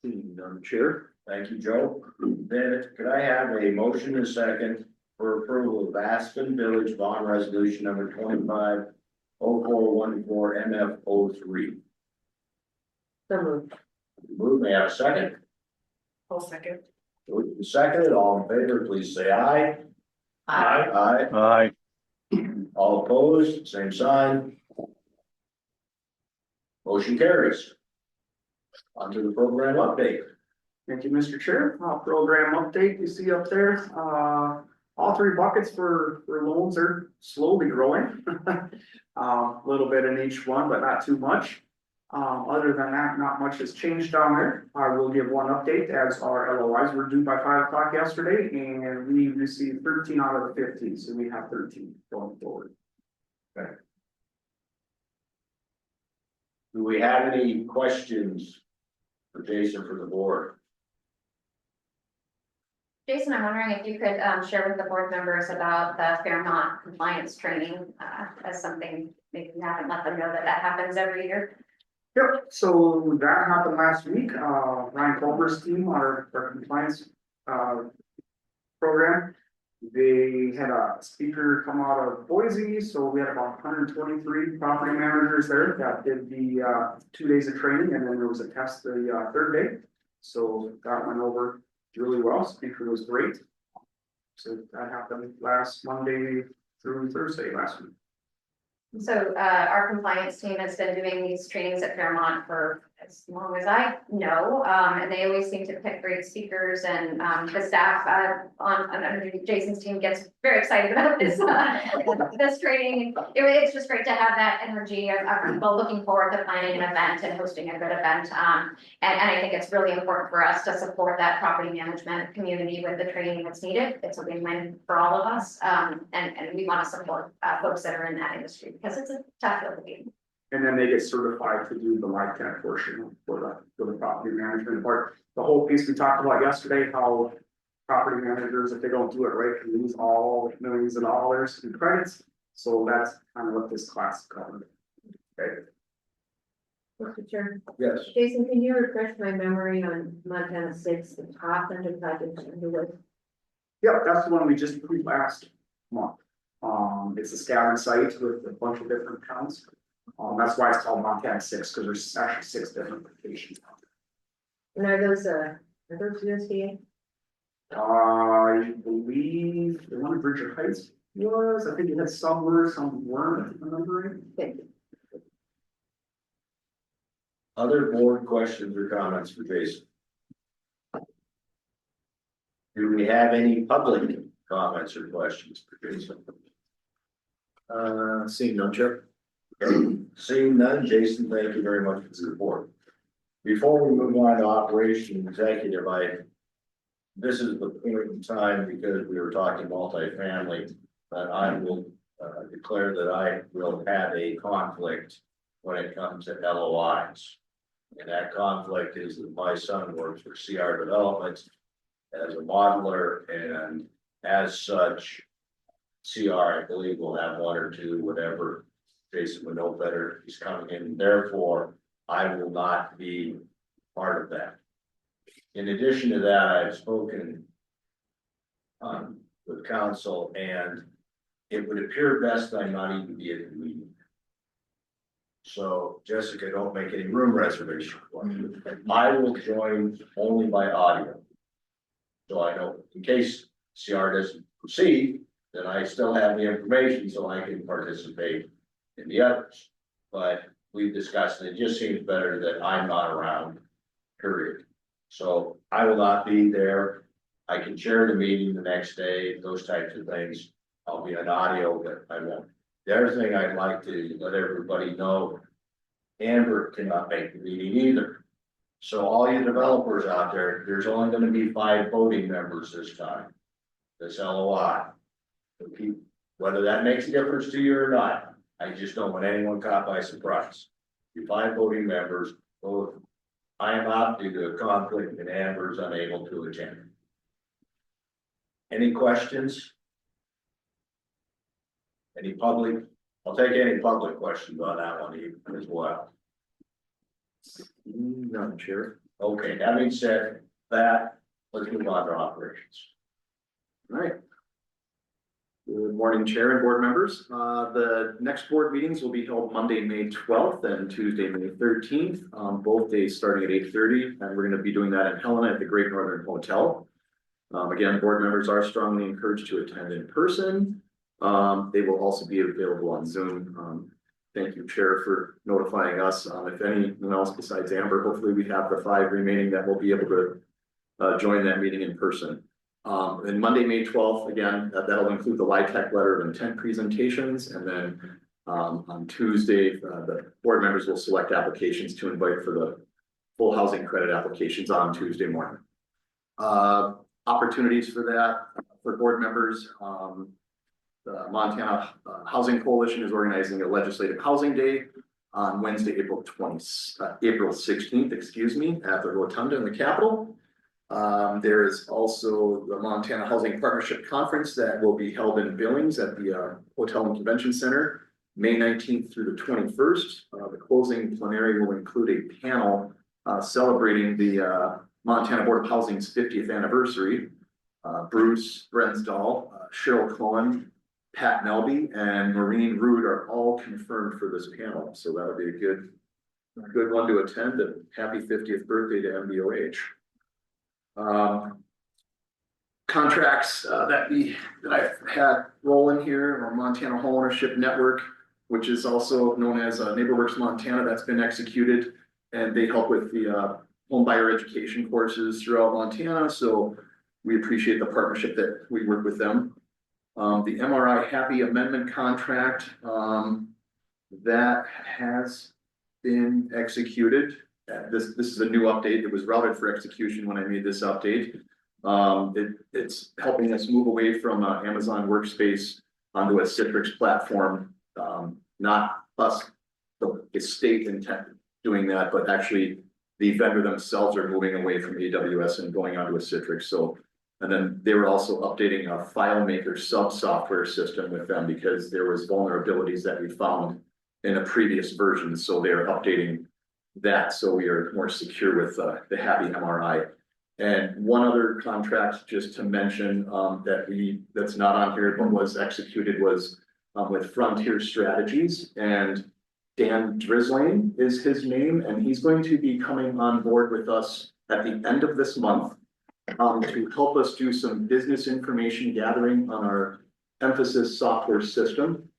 Seeing none, Chair. Thank you, Joe. Then could I have a motion and a second for approval of Aspen Village bond resolution number 250414 MF03? So moved. Move, may I have a second? Whole second. Moved and seconded, all in favor, please say aye. Aye. Aye. Aye. All opposed, same sign. Motion carries. On to the program update. Thank you, Mr. Chair. Program update you see up there, all three buckets for loans are slowly growing. A little bit in each one, but not too much. Other than that, not much has changed down there. I will give one update as our LOIs were due by 5 o'clock yesterday and we received 13 out of the 15, so we have 13 going forward. Do we have any questions for Jason for the board? Jason, I'm wondering if you could share with the board members about the Fairmont compliance training as something, maybe you haven't let them know that that happens every year. Yep, so that happened last week. Ryan Culver's team, our compliance program. They had a speaker come out of Boise, so we had about 123 property managers there that did the 2 days of training, and then there was a test the third day. So that went over really well. Speaker was great. So that happened last Monday through Thursday last week. So our compliance team has been doing these trainings at Fairmont for as long as I know, and they always seem to pick great speakers, and the staff under Jason's team gets very excited about this this training. It's just great to have that energy of people looking forward to planning an event and hosting a good event. And I think it's really important for us to support that property management community with the training that's needed. It's a win-win for all of us, and we want to support folks that are in that industry because it's a tough field to be. And then they get certified to do the live tech portion for the property management part. The whole piece we talked about yesterday, how property managers, if they don't do it right, can lose all millions of dollars in credits. So that's kind of what this class covered. Okay. Mr. Chair, Yes. Jason, can you refresh my memory on Montana 6, the top under project underway? Yep, that's the one we just approved last month. It's a scattering site with a bunch of different counts. That's why it's called Montana 6, because there's actually 6 different locations. And are those USDA? I believe the one in Bridger Heights was, I think it had some were, some weren't, if I'm remembering. Thank you. Other board questions or comments for Jason? Do we have any public comments or questions for Jason? Seeing none, Chair. Seeing none, Jason, thank you very much for the report. Before we move on to operation executive, this is the point in time because we were talking multifamily, that I will declare that I will have a conflict when it comes to LOIs. And that conflict is that my son works for CR Development as a modeler, and as such, CR, I believe, will have 1 or 2, whatever. Jason would know better. He's coming in. Therefore, I will not be part of that. In addition to that, I've spoken with council, and it would appear best that I not even be at the meeting. So, Jessica, don't make any room reservation for me. I will join only by audio. So I know in case CR doesn't proceed, then I still have the information so I can participate in the others. But we've discussed it just seems better that I'm not around, period. So I will not be there. I can chair the meeting the next day, those types of things. I'll be on audio, but I won't. The other thing I'd like to let everybody know, Amber cannot make the meeting either. So all you developers out there, there's only going to be 5 voting members this time. This LOI. Whether that makes a difference to you or not, I just don't want anyone caught by surprise. You 5 voting members, both I am out due to a conflict and Amber's unable to attend. Any questions? Any public? I'll take any public questions on that one as well. None, Chair. Okay, having said that, let's move on to operations. All right. Good morning, Chair and board members. The next board meetings will be held Monday, May 12th and Tuesday, May 13th, both days starting at 8:30. And we're going to be doing that in Helena at the Great Northern Hotel. Again, board members are strongly encouraged to attend in person. They will also be available on Zoom. thank you, Chair, for notifying us. If anyone else besides Amber, hopefully we have the 5 remaining that will be able to join that meeting in person. And Monday, May 12th, again, that'll include the LIHTC letter of intent presentations. And then on Tuesday, the board members will select applications to invite for the full housing credit applications on Tuesday morning. Opportunities for that for board members. The Montana Housing Coalition is organizing a legislative housing day on Wednesday, April 16th, excuse me, at the Rotunda in the Capitol. There is also the Montana Housing Partnership Conference that will be held in Billings at the Hotel and Convention Center, May 19th through the 21st. The closing plenary will include a panel celebrating the Montana Board of Housing's 50th anniversary. Bruce Brensdahl, Cheryl Cohen, Pat Nelby, and Maureen Rood are all confirmed for this panel. So that'll be a good one to attend, and happy 50th birthday to MBOH. Contracts that I've had rolling here, our Montana Home Ownership Network, which is also known as NeighborWorks Montana, that's been executed, and they help with the home buyer education courses throughout Montana. So we appreciate the partnership that we work with them. The MRI Happy Amendment contract that has been executed. This is a new update. It was routed for execution when I made this update. It's helping us move away from Amazon Workspace onto a Citrix platform. Not us, the state intent doing that, but actually the vendor themselves are moving away from AWS and going onto a Citrix. So, and then they were also updating a FileMaker sub-software system with them because there was vulnerabilities that we found in a previous version. So they're updating that so we are more secure with the Happy MRI. And one other contract just to mention that's not on here but was executed was with Frontier Strategies, and Dan Drislane is his name, and he's going to be coming on board with us at the end of this month to help us do some business information gathering on our Emphasis software system.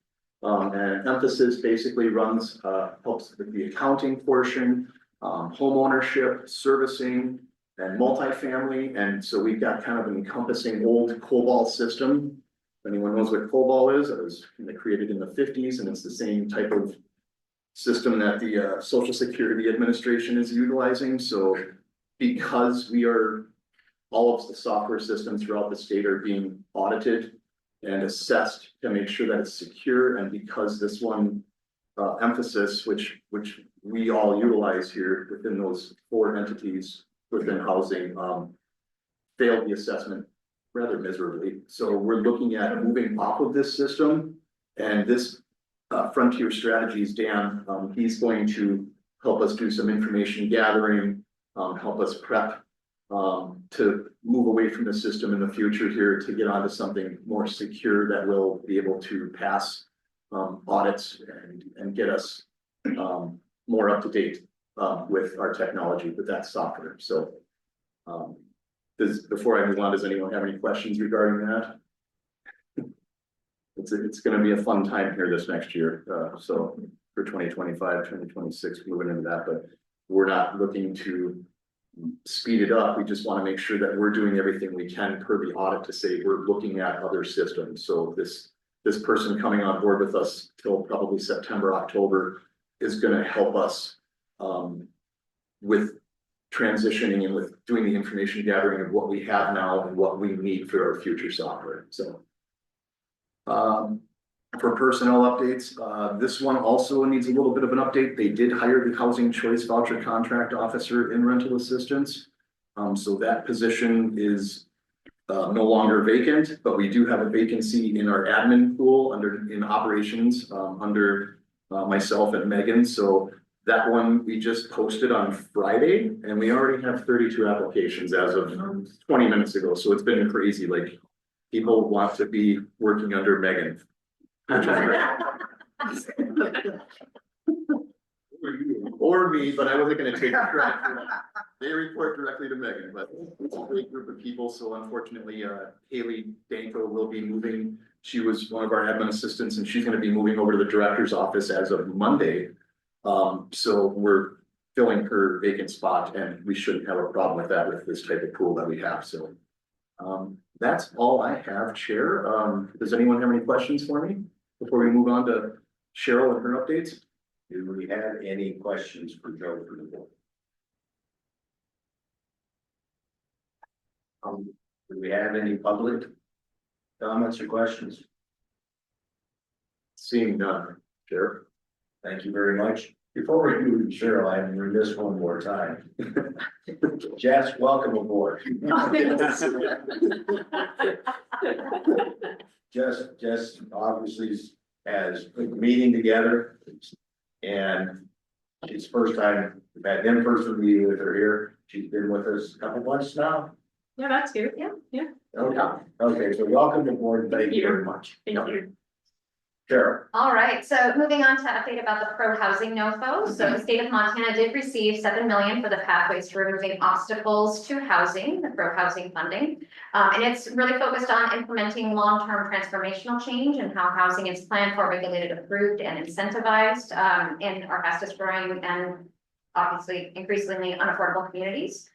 And Emphasis basically runs, helps with the accounting portion, home ownership, servicing, and multifamily. And so we've got kind of an encompassing old COBOL system. If anyone knows what COBOL is, it was created in the 50s, and it's the same type of system that the Social Security Administration is utilizing. So because all of the software systems throughout the state are being audited and assessed to make sure that it's secure, and because this one Emphasis, which we all utilize here within those 4 entities within housing, failed the assessment rather miserably. So we're looking at moving off of this system, and this Frontier Strategies, Dan, he's going to help us do some information gathering, help us prep to move away from the system in the future here to get onto something more secure that will be able to pass audits and get us more up to date with our technology, with that software. So before I move on, does anyone have any questions regarding that? It's going to be a fun time here this next year. So for 2025, 2026, moving into that, but we're not looking to speed it up. We just want to make sure that we're doing everything we can per the audit to say we're looking at other systems. So this person coming on board with us till probably September, October is going to help us with transitioning and with doing the information gathering of what we have now and what we need for our future software. So for personnel updates, this one also needs a little bit of an update. They did hire the Housing Choice Voucher Contract Officer in rental assistance. So that position is no longer vacant, but we do have a vacancy in our admin pool in operations under myself and Megan. So that one we just posted on Friday, and we already have 32 applications as of 20 minutes ago. So it's been crazy. Like, people want to be working under Megan. Or me, but I wasn't going to take credit for that. They report directly to Megan, but it's a great group of people. So unfortunately, Haley Danko will be moving She was one of our admin assistants and she's gonna be moving over to the director's office as of Monday. So we're filling her vacant spot and we shouldn't have a problem with that with this type of pool that we have, so. That's all I have, Chair. Does anyone have any questions for me before we move on to Cheryl and her updates? Do we have any questions for Joe for the board? Do we have any public comments or questions? Seeing none, Chair. Thank you very much. Before we move to Cheryl, I'm gonna do this one more time. Jess, welcome aboard. Jess obviously has put the meeting together. And it's the first time we've had an in-person meeting with her here. She's been with us a couple months now. Yeah, that's good. Yeah. Okay, so welcome aboard. Thank you very much. Thank you. Cheryl. All right, so moving on to update about the pro housing NOFO. So the state of Montana did receive 7 million for the pathways to removing obstacles to housing, the pro housing funding. And it's really focused on implementing long-term transformational change and how housing is planned for, regulated, approved, and incentivized in our fastest growing and obviously increasingly unaffordable communities.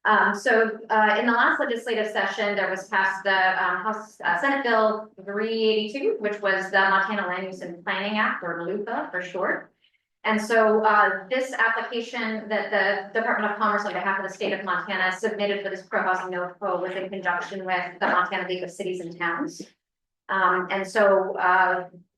In the last legislative session, there was passed the House Senate Bill 382, which was the Montana Land Use and Planning Act, or LUPA for short. And so this application that the Department of Commerce on behalf of the state of Montana submitted for this pro housing NOFO was in conjunction with the Montana League of Cities and Towns.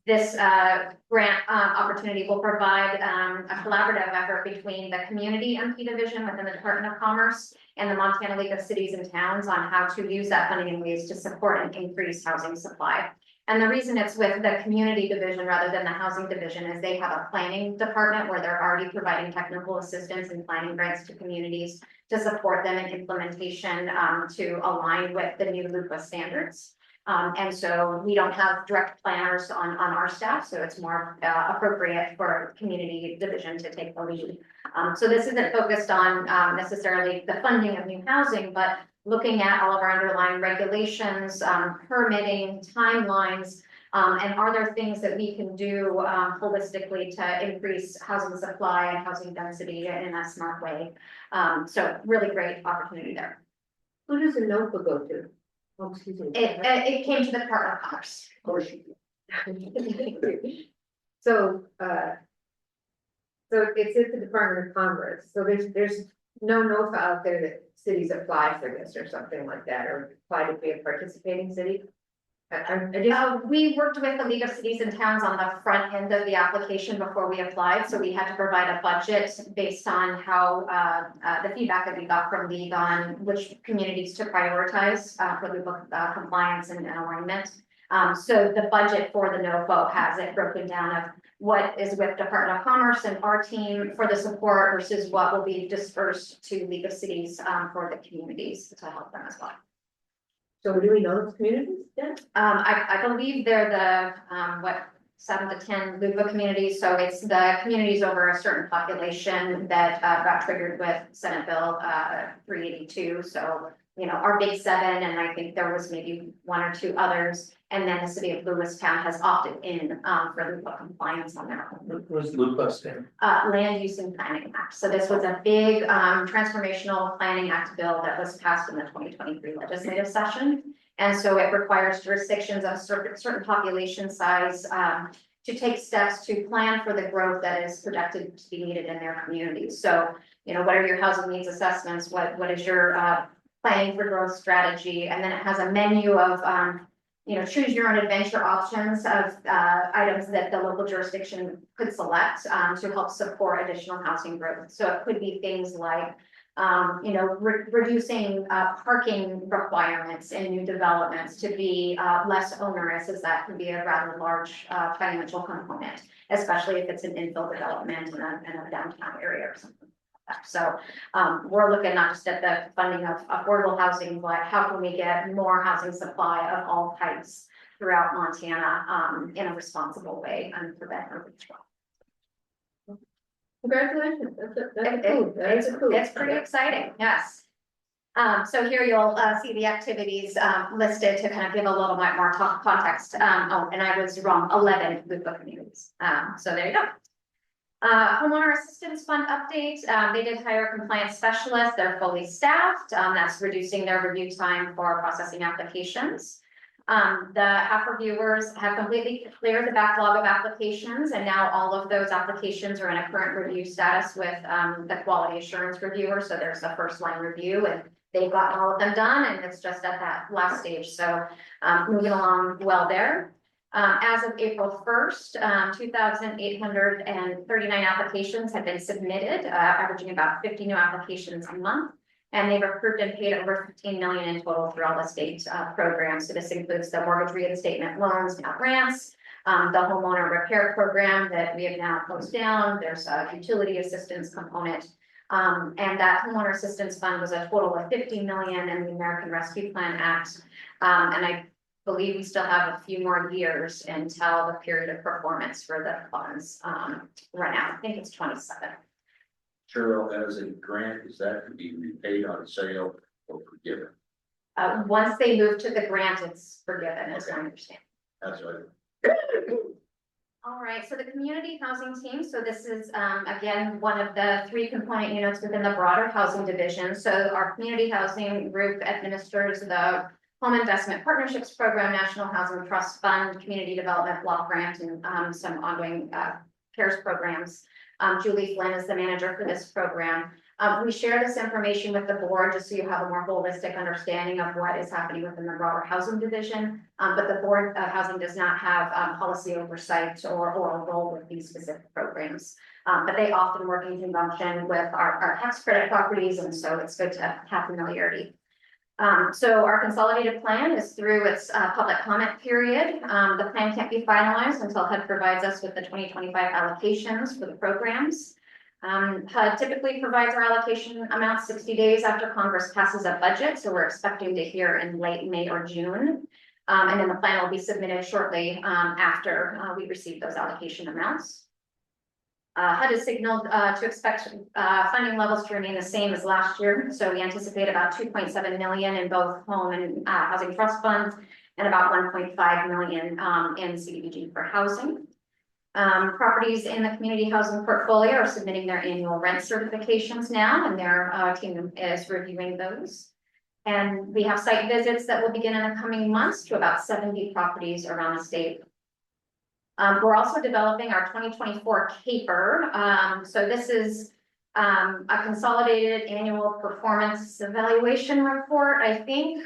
This grant opportunity will provide a collaborative effort between the Community MP Division within the Department of Commerce and the Montana League of Cities and Towns on how to use that funding in ways to support and increase housing supply. And the reason it's with the Community Division rather than the Housing Division is they have a planning department where they're already providing technical assistance and planning grants to communities to support them in implementation to align with the new LUPA standards. And so we don't have direct planners on our staff, so it's more appropriate for community division to take the lead. So this isn't focused on necessarily the funding of new housing, but looking at all of our underlying regulations, permitting, timelines, and are there things that we can do holistically to increase housing supply and housing density in a smart way. So really great opportunity there. Who does the NOFA go to? Oh, excuse me. It came to the Department of Commerce. Of course. So, so it's at the Department of Commerce, so there's no NOFA out there that cities apply for this or something like that, or apply to be a participating city? We worked with the League of Cities and Towns on the front end of the application before we applied, so we had to provide a budget based on how the feedback that we got from League on which communities to prioritize for the compliance and alignment. So the budget for the NOFO has it broken down of what is with Department of Commerce and our team for the support versus what will be dispersed to League of Cities for the communities to help them as well. So do we know those communities then? I believe they're the 7 to 10 LUPA communities, so it's the communities over a certain population that got triggered with Senate Bill 382. So, you know, our big 7, and I think there was maybe 1 or 2 others, and then the city of Lewistown has opted in for LUPA compliance on their own. What was LUPA stand? Land Use and Planning Act. So this was a big transformational planning act bill that was passed in the 2023 legislative session. And so it requires jurisdictions of certain population size to take steps to plan for the growth that is projected to be needed in their communities. So, you know, what are your housing needs assessments? What is your planning for growth strategy? And then it has a menu of you know, choose your own adventure options of items that the local jurisdiction could select to help support additional housing growth. So it could be things like, you know, reducing parking requirements in new developments to be less onerous, as that can be a rather large financial component, especially if it's an infill development in a downtown area or something. So we're looking not just at the funding of affordable housing, but how can we get more housing supply of all types throughout Montana in a responsible way and prevent urban sprawl. Congratulations, that's cool. It's pretty exciting, yes. So here you'll see the activities listed to kind of give a little bit more context. Oh, and I was wrong, 11 food book communities. So there you go. Homeowner assistance fund update, they did hire a compliance specialist, they're fully staffed, that's reducing their review time for processing applications. The HAP reviewers have completely cleared the backlog of applications, and now all of those applications are in a current review status with the quality assurance reviewer, so there's the first line review, and they've got all of them done, and it's just at that last stage, so moving along well there. As of April 1st, 2,839 applications have been submitted, averaging about 50 new applications a month. And they've approved and paid over 15 million in total through all the state programs. So this includes the mortgage reinstatement loans, now grants, the homeowner repair program that we have now closed down. There's a utility assistance component. And that homeowner assistance fund was a total of 50 million in the American Rescue Plan Act. And I believe we still have a few more years until the period of performance for the funds run out. I think it's 27. Cheryl, as a grant, is that to be repaid on sale or forgiven? Once they move to the grant, it's forgiven, as I understand. That's right. All right, so the community housing team, so this is again one of the 3 component units within the broader housing division. So our community housing group administers the Home Investment Partnerships Program, National Housing Trust Fund, Community Development Block Grant, and some ongoing CARES programs. Julie Flynn is the manager for this program. We share this information with the board just so you have a more holistic understanding of what is happening within the broader housing division. But the board of housing does not have policy oversight or a role with these specific programs. But they often work in conjunction with our tax credit properties, and so it's good to have familiarity. So our consolidated plan is through its public comment period. The plan can't be finalized until HUD provides us with the 2025 allocations for the programs. HUD typically provides our allocation amount 60 days after Congress passes a budget, so we're expecting to hear in late May or June. And then the plan will be submitted shortly after we receive those allocation amounts. HUD has signaled to expect funding levels to remain the same as last year. So we anticipate about 2.7 million in both home and housing trust funds and about 1.5 million in CDBG for housing. Properties in the community housing portfolio are submitting their annual rent certifications now, and their team is reviewing those. And we have site visits that will begin in the coming months to about 70 properties around the state. We're also developing our 2024 CAPER. So this is a consolidated annual performance evaluation report, I think.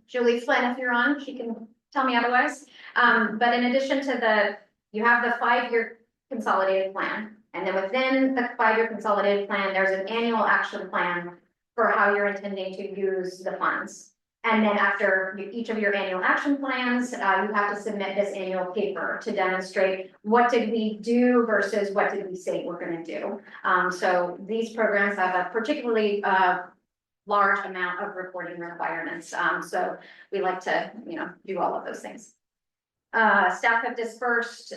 Julie Flynn, if you're on, she can tell me otherwise. But in addition to you have the 5-year consolidated plan. And then within the 5-year consolidated plan, there's an annual action plan for how you're intending to use the funds. And then after each of your annual action plans, you have to submit this annual paper to demonstrate what did we do versus what did we say we're going to do. So these programs have a particularly large amount of reporting requirements. So we like to, do all of those things. Staff have dispersed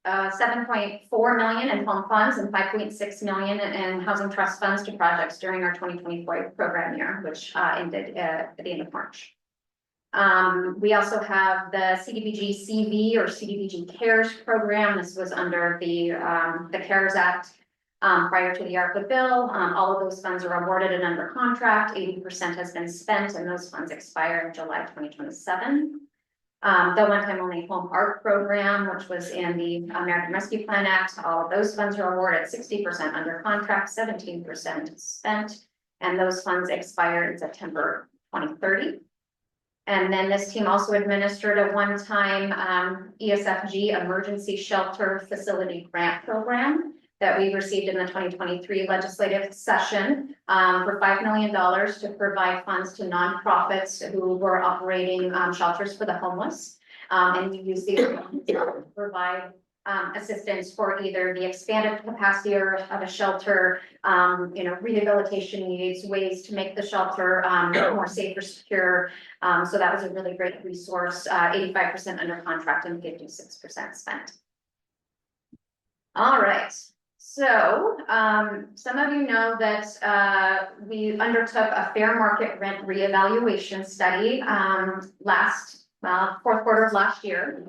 7.4 million in home funds and 5.6 million in housing trust funds to projects during our 2024 program year, which ended at the end of March. We also have the CDBG CV or CDBG CARES program. This was under the CARES Act prior to the ARPA bill. All of those funds are awarded and under contract. 80% has been spent, and those funds expire in July 2027. The one-time only home art program, which was in the American Rescue Plan Act, all of those funds are awarded 60% under contract, 17% spent, and those funds expire in September 2030. And then this team also administered a one-time ESFG emergency shelter facility grant program that we received in the 2023 legislative session for $5 million to provide funds to nonprofits who were operating shelters for the homeless. And we use these to provide assistance for either the expanded capacity of a shelter, rehabilitation needs, ways to make the shelter more safe or secure. So that was a really great resource, 85% under contract and 56% spent. All right. So, some of you know that, we undertook a fair market rent reevaluation study, fourth quarter of last year.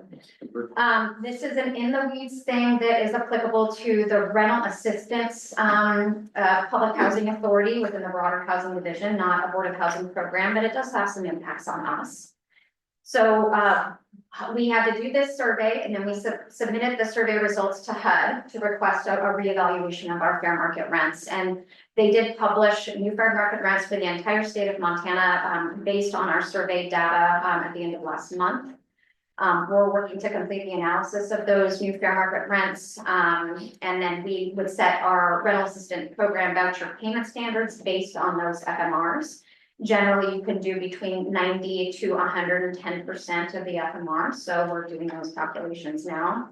This is an in the weeds thing that is applicable to the rental assistance, public housing authority within the broader housing division, not a board of housing program, but it does have some impacts on us. So, we had to do this survey and then we submitted the survey results to HUD to request a reevaluation of our fair market rents. And they did publish new fair market rents for the entire state of Montana, based on our survey data, at the end of last month. We're working to complete the analysis of those new fair market rents. And then we would set our rental assistance program voucher payment standards based on those FMRs. Generally, you can do between 90 to 110% of the FMR, so we're doing those calculations now.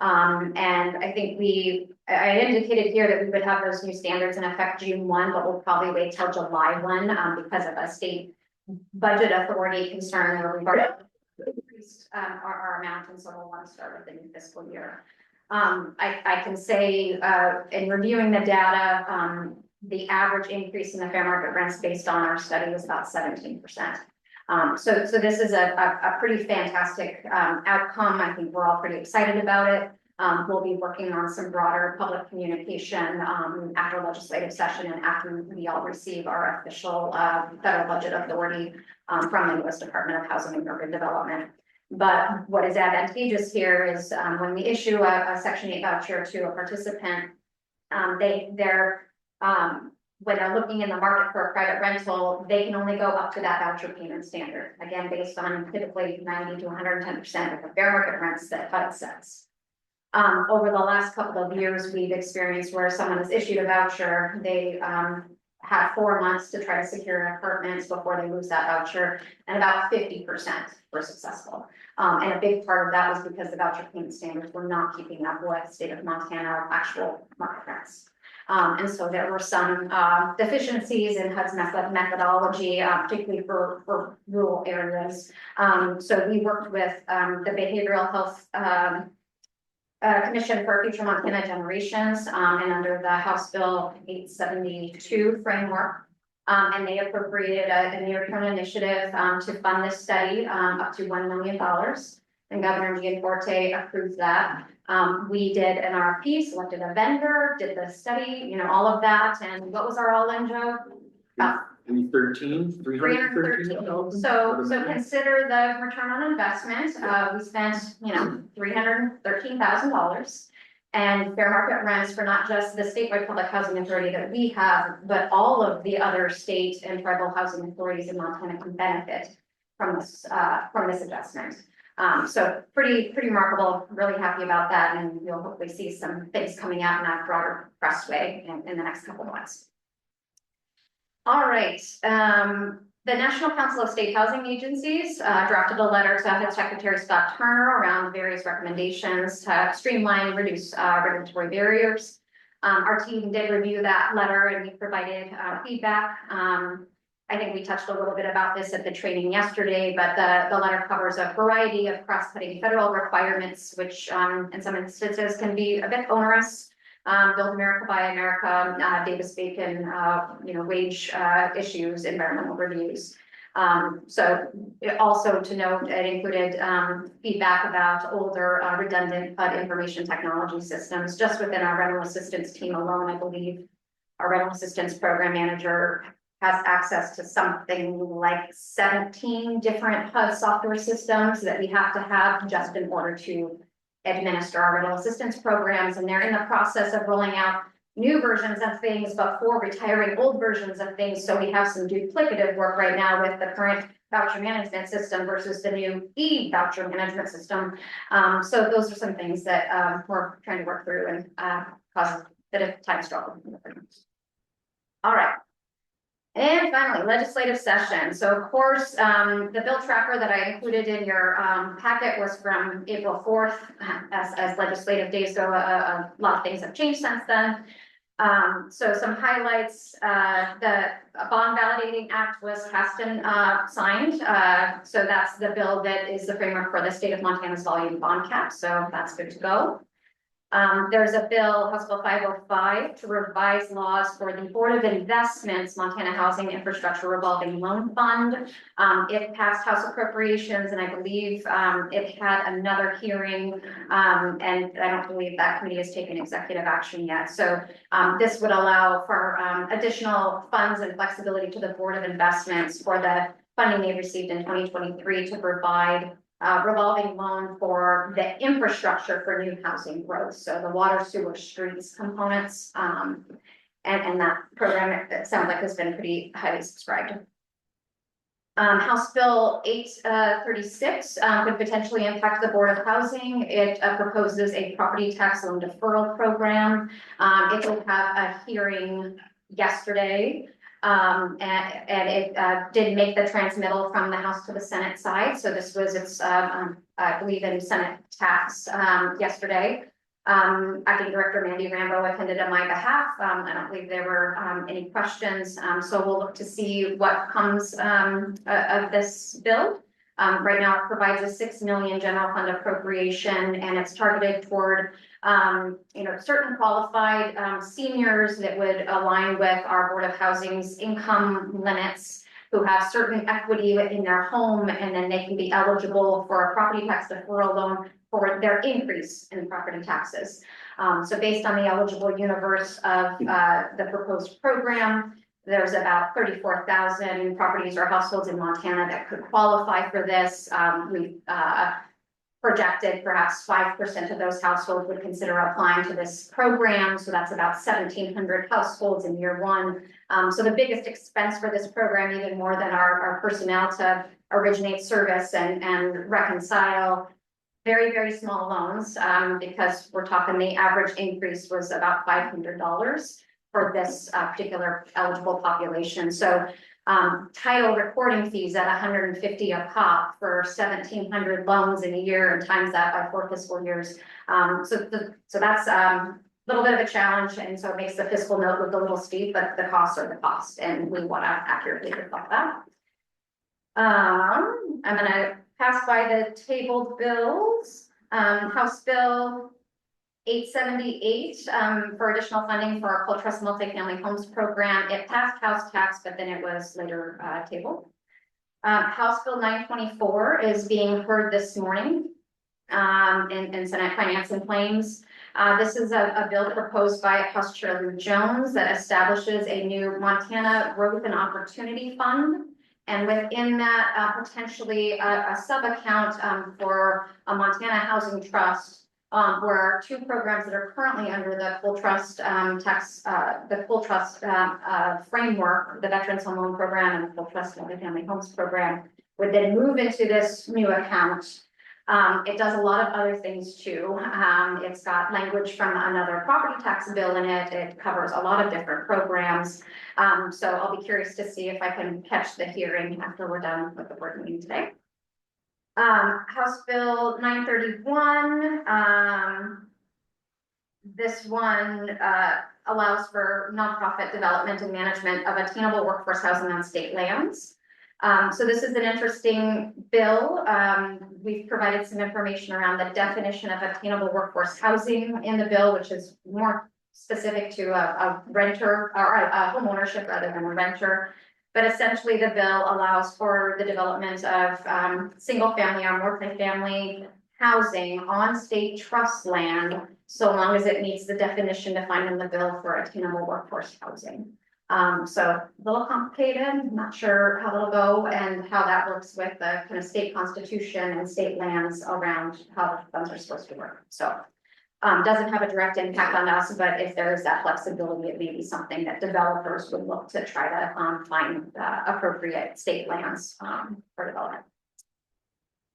And I think I indicated here that we would have those new standards in effect June 1, but we'll probably wait till July 1, because of a state budget authority concern where we've already increased our amount, and so we'll want to start with the new fiscal year. I can say, in reviewing the data, the average increase in the fair market rents based on our study was about 17%. So this is a pretty fantastic outcome. I think we're all pretty excited about it. We'll be working on some broader public communication after legislative session and after we all receive our official federal budget authority from the U.S. Department of Housing and Urban Development. But what is advantageous here is when we issue a Section 8 voucher to a participant, when they're looking in the market for a private rental, they can only go up to that voucher payment standard. Again, based on typically 90 to 110% of the fair market rents that HUD sets. Over the last couple of years, we've experienced where someone is issued a voucher, they have 4 months to try to secure an apartment before they lose that voucher, and about 50% were successful. And a big part of that was because the voucher payment standards were not keeping up with state of Montana actual market rents. And so there were some deficiencies in HUD's methodology, particularly for rural areas. So we worked with the Behavioral Health Commission for Future Montana Generations, and under the House Bill 872 framework. And they appropriated a near-term initiative to fund this study up to $1 million. And Governor Gianforte approved that. We did an RFP, selected a vendor, did the study, all of that. And what was our all-in, Joe? About 313. So consider the return on investment. We spent, $313,000. And fair market rents for not just the statewide public housing authority that we have, but all of the other state and tribal housing authorities in Montana can benefit from this adjustment. So pretty remarkable, really happy about that, and you'll hopefully see some things coming out in a broader press way in the next couple of months. All right, the National Council of State Housing Agencies drafted a letter to HUD Secretary Scott Turner around various recommendations to streamline and reduce regulatory barriers. Our team did review that letter and we provided feedback. I think we touched a little bit about this at the training yesterday, but the letter covers a variety of cross-cutting federal requirements, which in some instances can be a bit onerous. Build America, Buy America, Davis-Bacon, wage issues, environmental reviews. So also to note, it included feedback about older redundant HUD information technology systems. Just within our rental assistance team alone, I believe our rental assistance program manager has access to something like 17 different HUD software systems that we have to have just in order to administer our rental assistance programs. And they're in the process of rolling out new versions of things, but for retiring old versions of things. So we have some duplicative work right now with the current voucher management system versus the new e-voucher management system. So those are some things that we're trying to work through and cause a bit of time struggle. All right. And finally, legislative session. So of course, the bill tracker that I included in your packet was from April 4th. As legislative days go, a lot of things have changed since then. So some highlights, the Bond Validating Act was passed and signed. So that's the bill that is the framework for the state of Montana's volume bond cap. So that's good to go. There's a bill, House Bill 505, to revise laws for the Board of Investments Montana Housing Infrastructure Revolving Loan Fund. It passed House Appropriations, and I believe it had another hearing, and I don't believe that committee has taken executive action yet. So this would allow for additional funds and flexibility to the Board of Investments for the funding they received in 2023 to provide revolving loan for the infrastructure for new housing growth. So the water, sewer, streets components, and that program, it sounds like has been pretty highly subscribed. House Bill 836 could potentially impact the Board of Housing. It proposes a property tax loan deferral program. It will have a hearing yesterday. And it did make the transmittal from the House to the Senate side. So this was its, I believe, in Senate tax yesterday. Acting Director Mandy Rambo attended on my behalf. I don't believe there were any questions. So we'll look to see what comes of this bill. Right now, it provides a $6 million general fund appropriation, and it's targeted toward certain qualified seniors that would align with our Board of Housing's income limits, who have certain equity in their home, and then they can be eligible for a property tax deferral loan for their increase in property taxes. So based on the eligible universe of the proposed program, there's about 34,000 properties or households in Montana that could qualify for this. We've projected perhaps 5% of those households would consider applying to this program. So that's about 1,700 households in year one. So the biggest expense for this program, even more than our personnel to originate, service, and reconcile very, very small loans, because we're talking the average increase was about $500 for this particular eligible population. So title recording fees at $150 a pop for 1,700 loans in a year, and times that by 4 fiscal years. So that's a little bit of a challenge, and so it makes the fiscal note look a little steep, but the costs are the cost, and we want to accurately reflect that. I'm going to pass by the tabled bills. House Bill 878 for additional funding for our Cold Trust Multifamily Homes Program. It passed House tax, but then it was later tabled. House Bill 924 is being heard this morning in Senate Finance and Claims. This is a bill proposed by House Chair Lou Jones that establishes a new Montana Growth and Opportunity Fund. And within that, potentially a sub-account for a Montana Housing Trust, where 2 programs that are currently under the Cold Trust framework, the Veterans Home Loan Program and the Cold Trust Multifamily Homes Program, would then move into this new account. It does a lot of other things too. It's got language from another property tax bill in it. It covers a lot of different programs. So I'll be curious to see if I can catch the hearing after we're done with the board meeting today. House Bill 931. This one allows for nonprofit development and management of attainable workforce housing on state lands. So this is an interesting bill. We've provided some information around the definition of attainable workforce housing in the bill, which is more specific to a renter or a home ownership rather than a renter. But essentially, the bill allows for the development of single family or multifamily housing on state trust land, so long as it meets the definition defined in the bill for attainable workforce housing. So a little complicated, I'm not sure how it'll go and how that works with the kind of state constitution and state lands around how the funds are supposed to work. So doesn't have a direct impact on us, but if there is that flexibility, it may be something that developers would look to try to find appropriate state lands for development.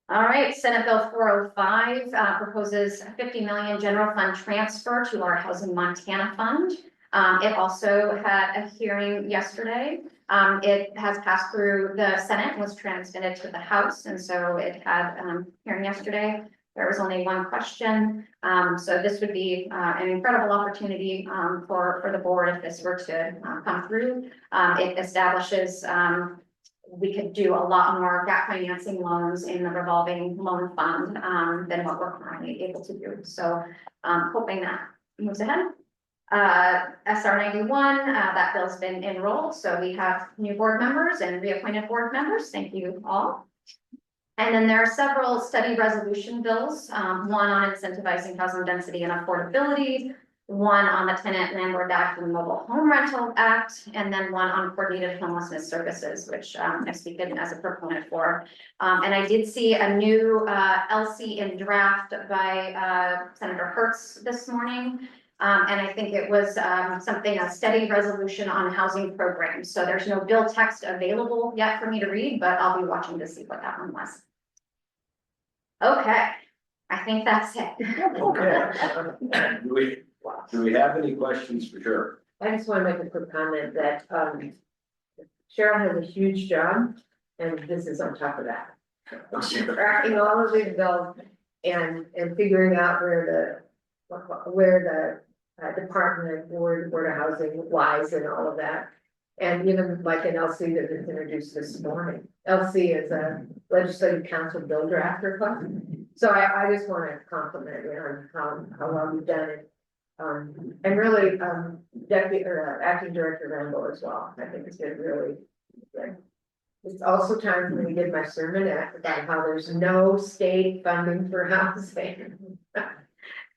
All right, Senate Bill 405 proposes a $50 million general fund transfer to our Housing Montana Fund. It also had a hearing yesterday. It has passed through the Senate and was transmitted to the House, and so it had a hearing yesterday. There was only one question. So this would be an incredible opportunity for the board if this were to come through. It establishes we could do a lot more gap financing loans in the revolving loan fund, than what we're currently able to do. So, hoping that moves ahead. SR 91, that bill's been enrolled, so we have new board members and reappointed board members. Thank you all. And then there are several study resolution bills, one on incentivizing housing density and affordability, one on the Tenant Landlord Act and Mobile Home Rental Act, and then one on coordinated homelessness services, which I speak in as a proponent for. And I did see a new LC in draft by Senator Hertz this morning. And I think it was something, a steady resolution on housing programs. So there's no bill text available yet for me to read, but I'll be watching to see what that one was. Okay, I think that's it. Okay. Do we have any questions for sure? I just want to make a quick comment that, Cheryl has a huge job, and this is on top of that. Tracking all of these bills and figuring out where the department, board of housing lies and all of that. And even like an LC that was introduced this morning. LC is a legislative council bill drafter club. So I just want to compliment you on how well you've done it. And really, deputy or acting director Rambo as well. I think it's been really good. It's also time for me to give my sermon about how there's no state funding for housing.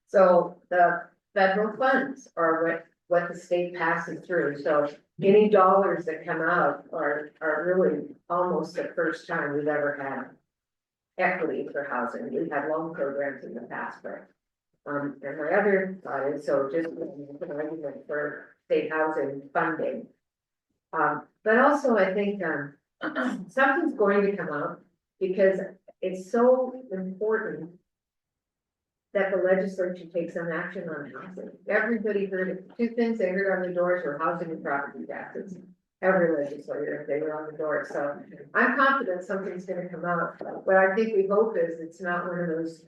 So the federal funds are what the state passes through. So any dollars that come out are really almost the first time we've ever had equity for housing. We've had loan programs in the past, but and my other thought is, so just an argument for state housing funding. But also I think something's going to come out because it's so important that the legislature takes some action on housing. Everybody heard it. Two things they heard on the doors were housing and property taxes. Every legislator, if they were on the door. So I'm confident something's gonna come out. What I think we hope is it's not one of those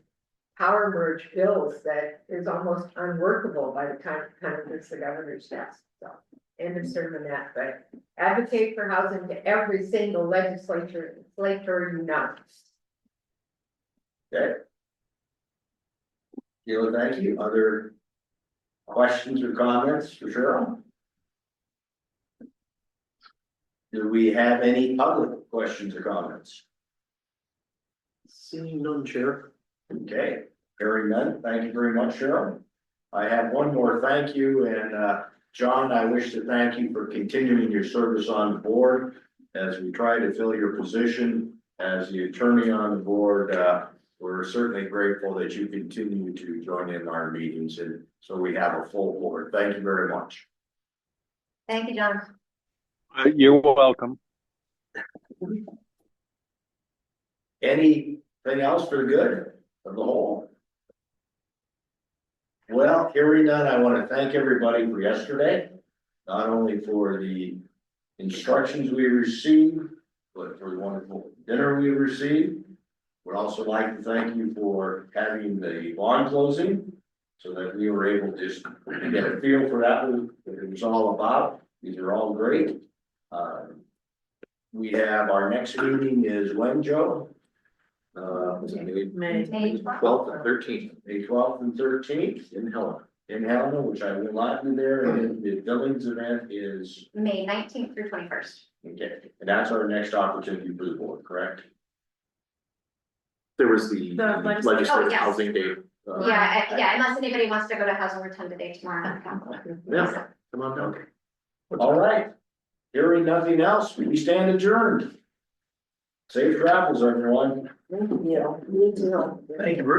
power merge bills that is almost unworkable by the time it kind of gets the governor's desk. So end of sermon that, but advocate for housing to every single legislator you know. Okay. Sheila, thank you. Other questions or comments for sure? Do we have any public questions or comments? Seeing none, Chair. Okay, hearing none. Thank you very much, Cheryl. I have one more thank you, and John, I wish to thank you for continuing your service on the board as we try to fill your position as the attorney on the board. We're certainly grateful that you continue to join in our meetings, and so we have a full board. Thank you very much. Thank you, John. You're welcome. Anything else for the good of the whole? Well, hearing none, I want to thank everybody for yesterday, not only for the instructions we received, but for the wonderful dinner we received. Would also like to thank you for having the bond closing so that we were able to just get a feel for that, what it was all about. These are all great. We have our next meeting is when, Joe? May. May 12th and 13th. May 12th and 13th In Helena. in Helena, which I will not be there, and the Billings event is, May 19th through 21st. okay, and that's our next opportunity for the board, correct? There was the The legislative- Oh, legislative yes. housing day. Yeah, unless anybody wants to go to Housing Rotunda Day tomorrow. Yeah, come on down. All right, hearing nothing else, we stand adjourned. Safe travels, everyone. Thank you. You too. Thank you, Bruce.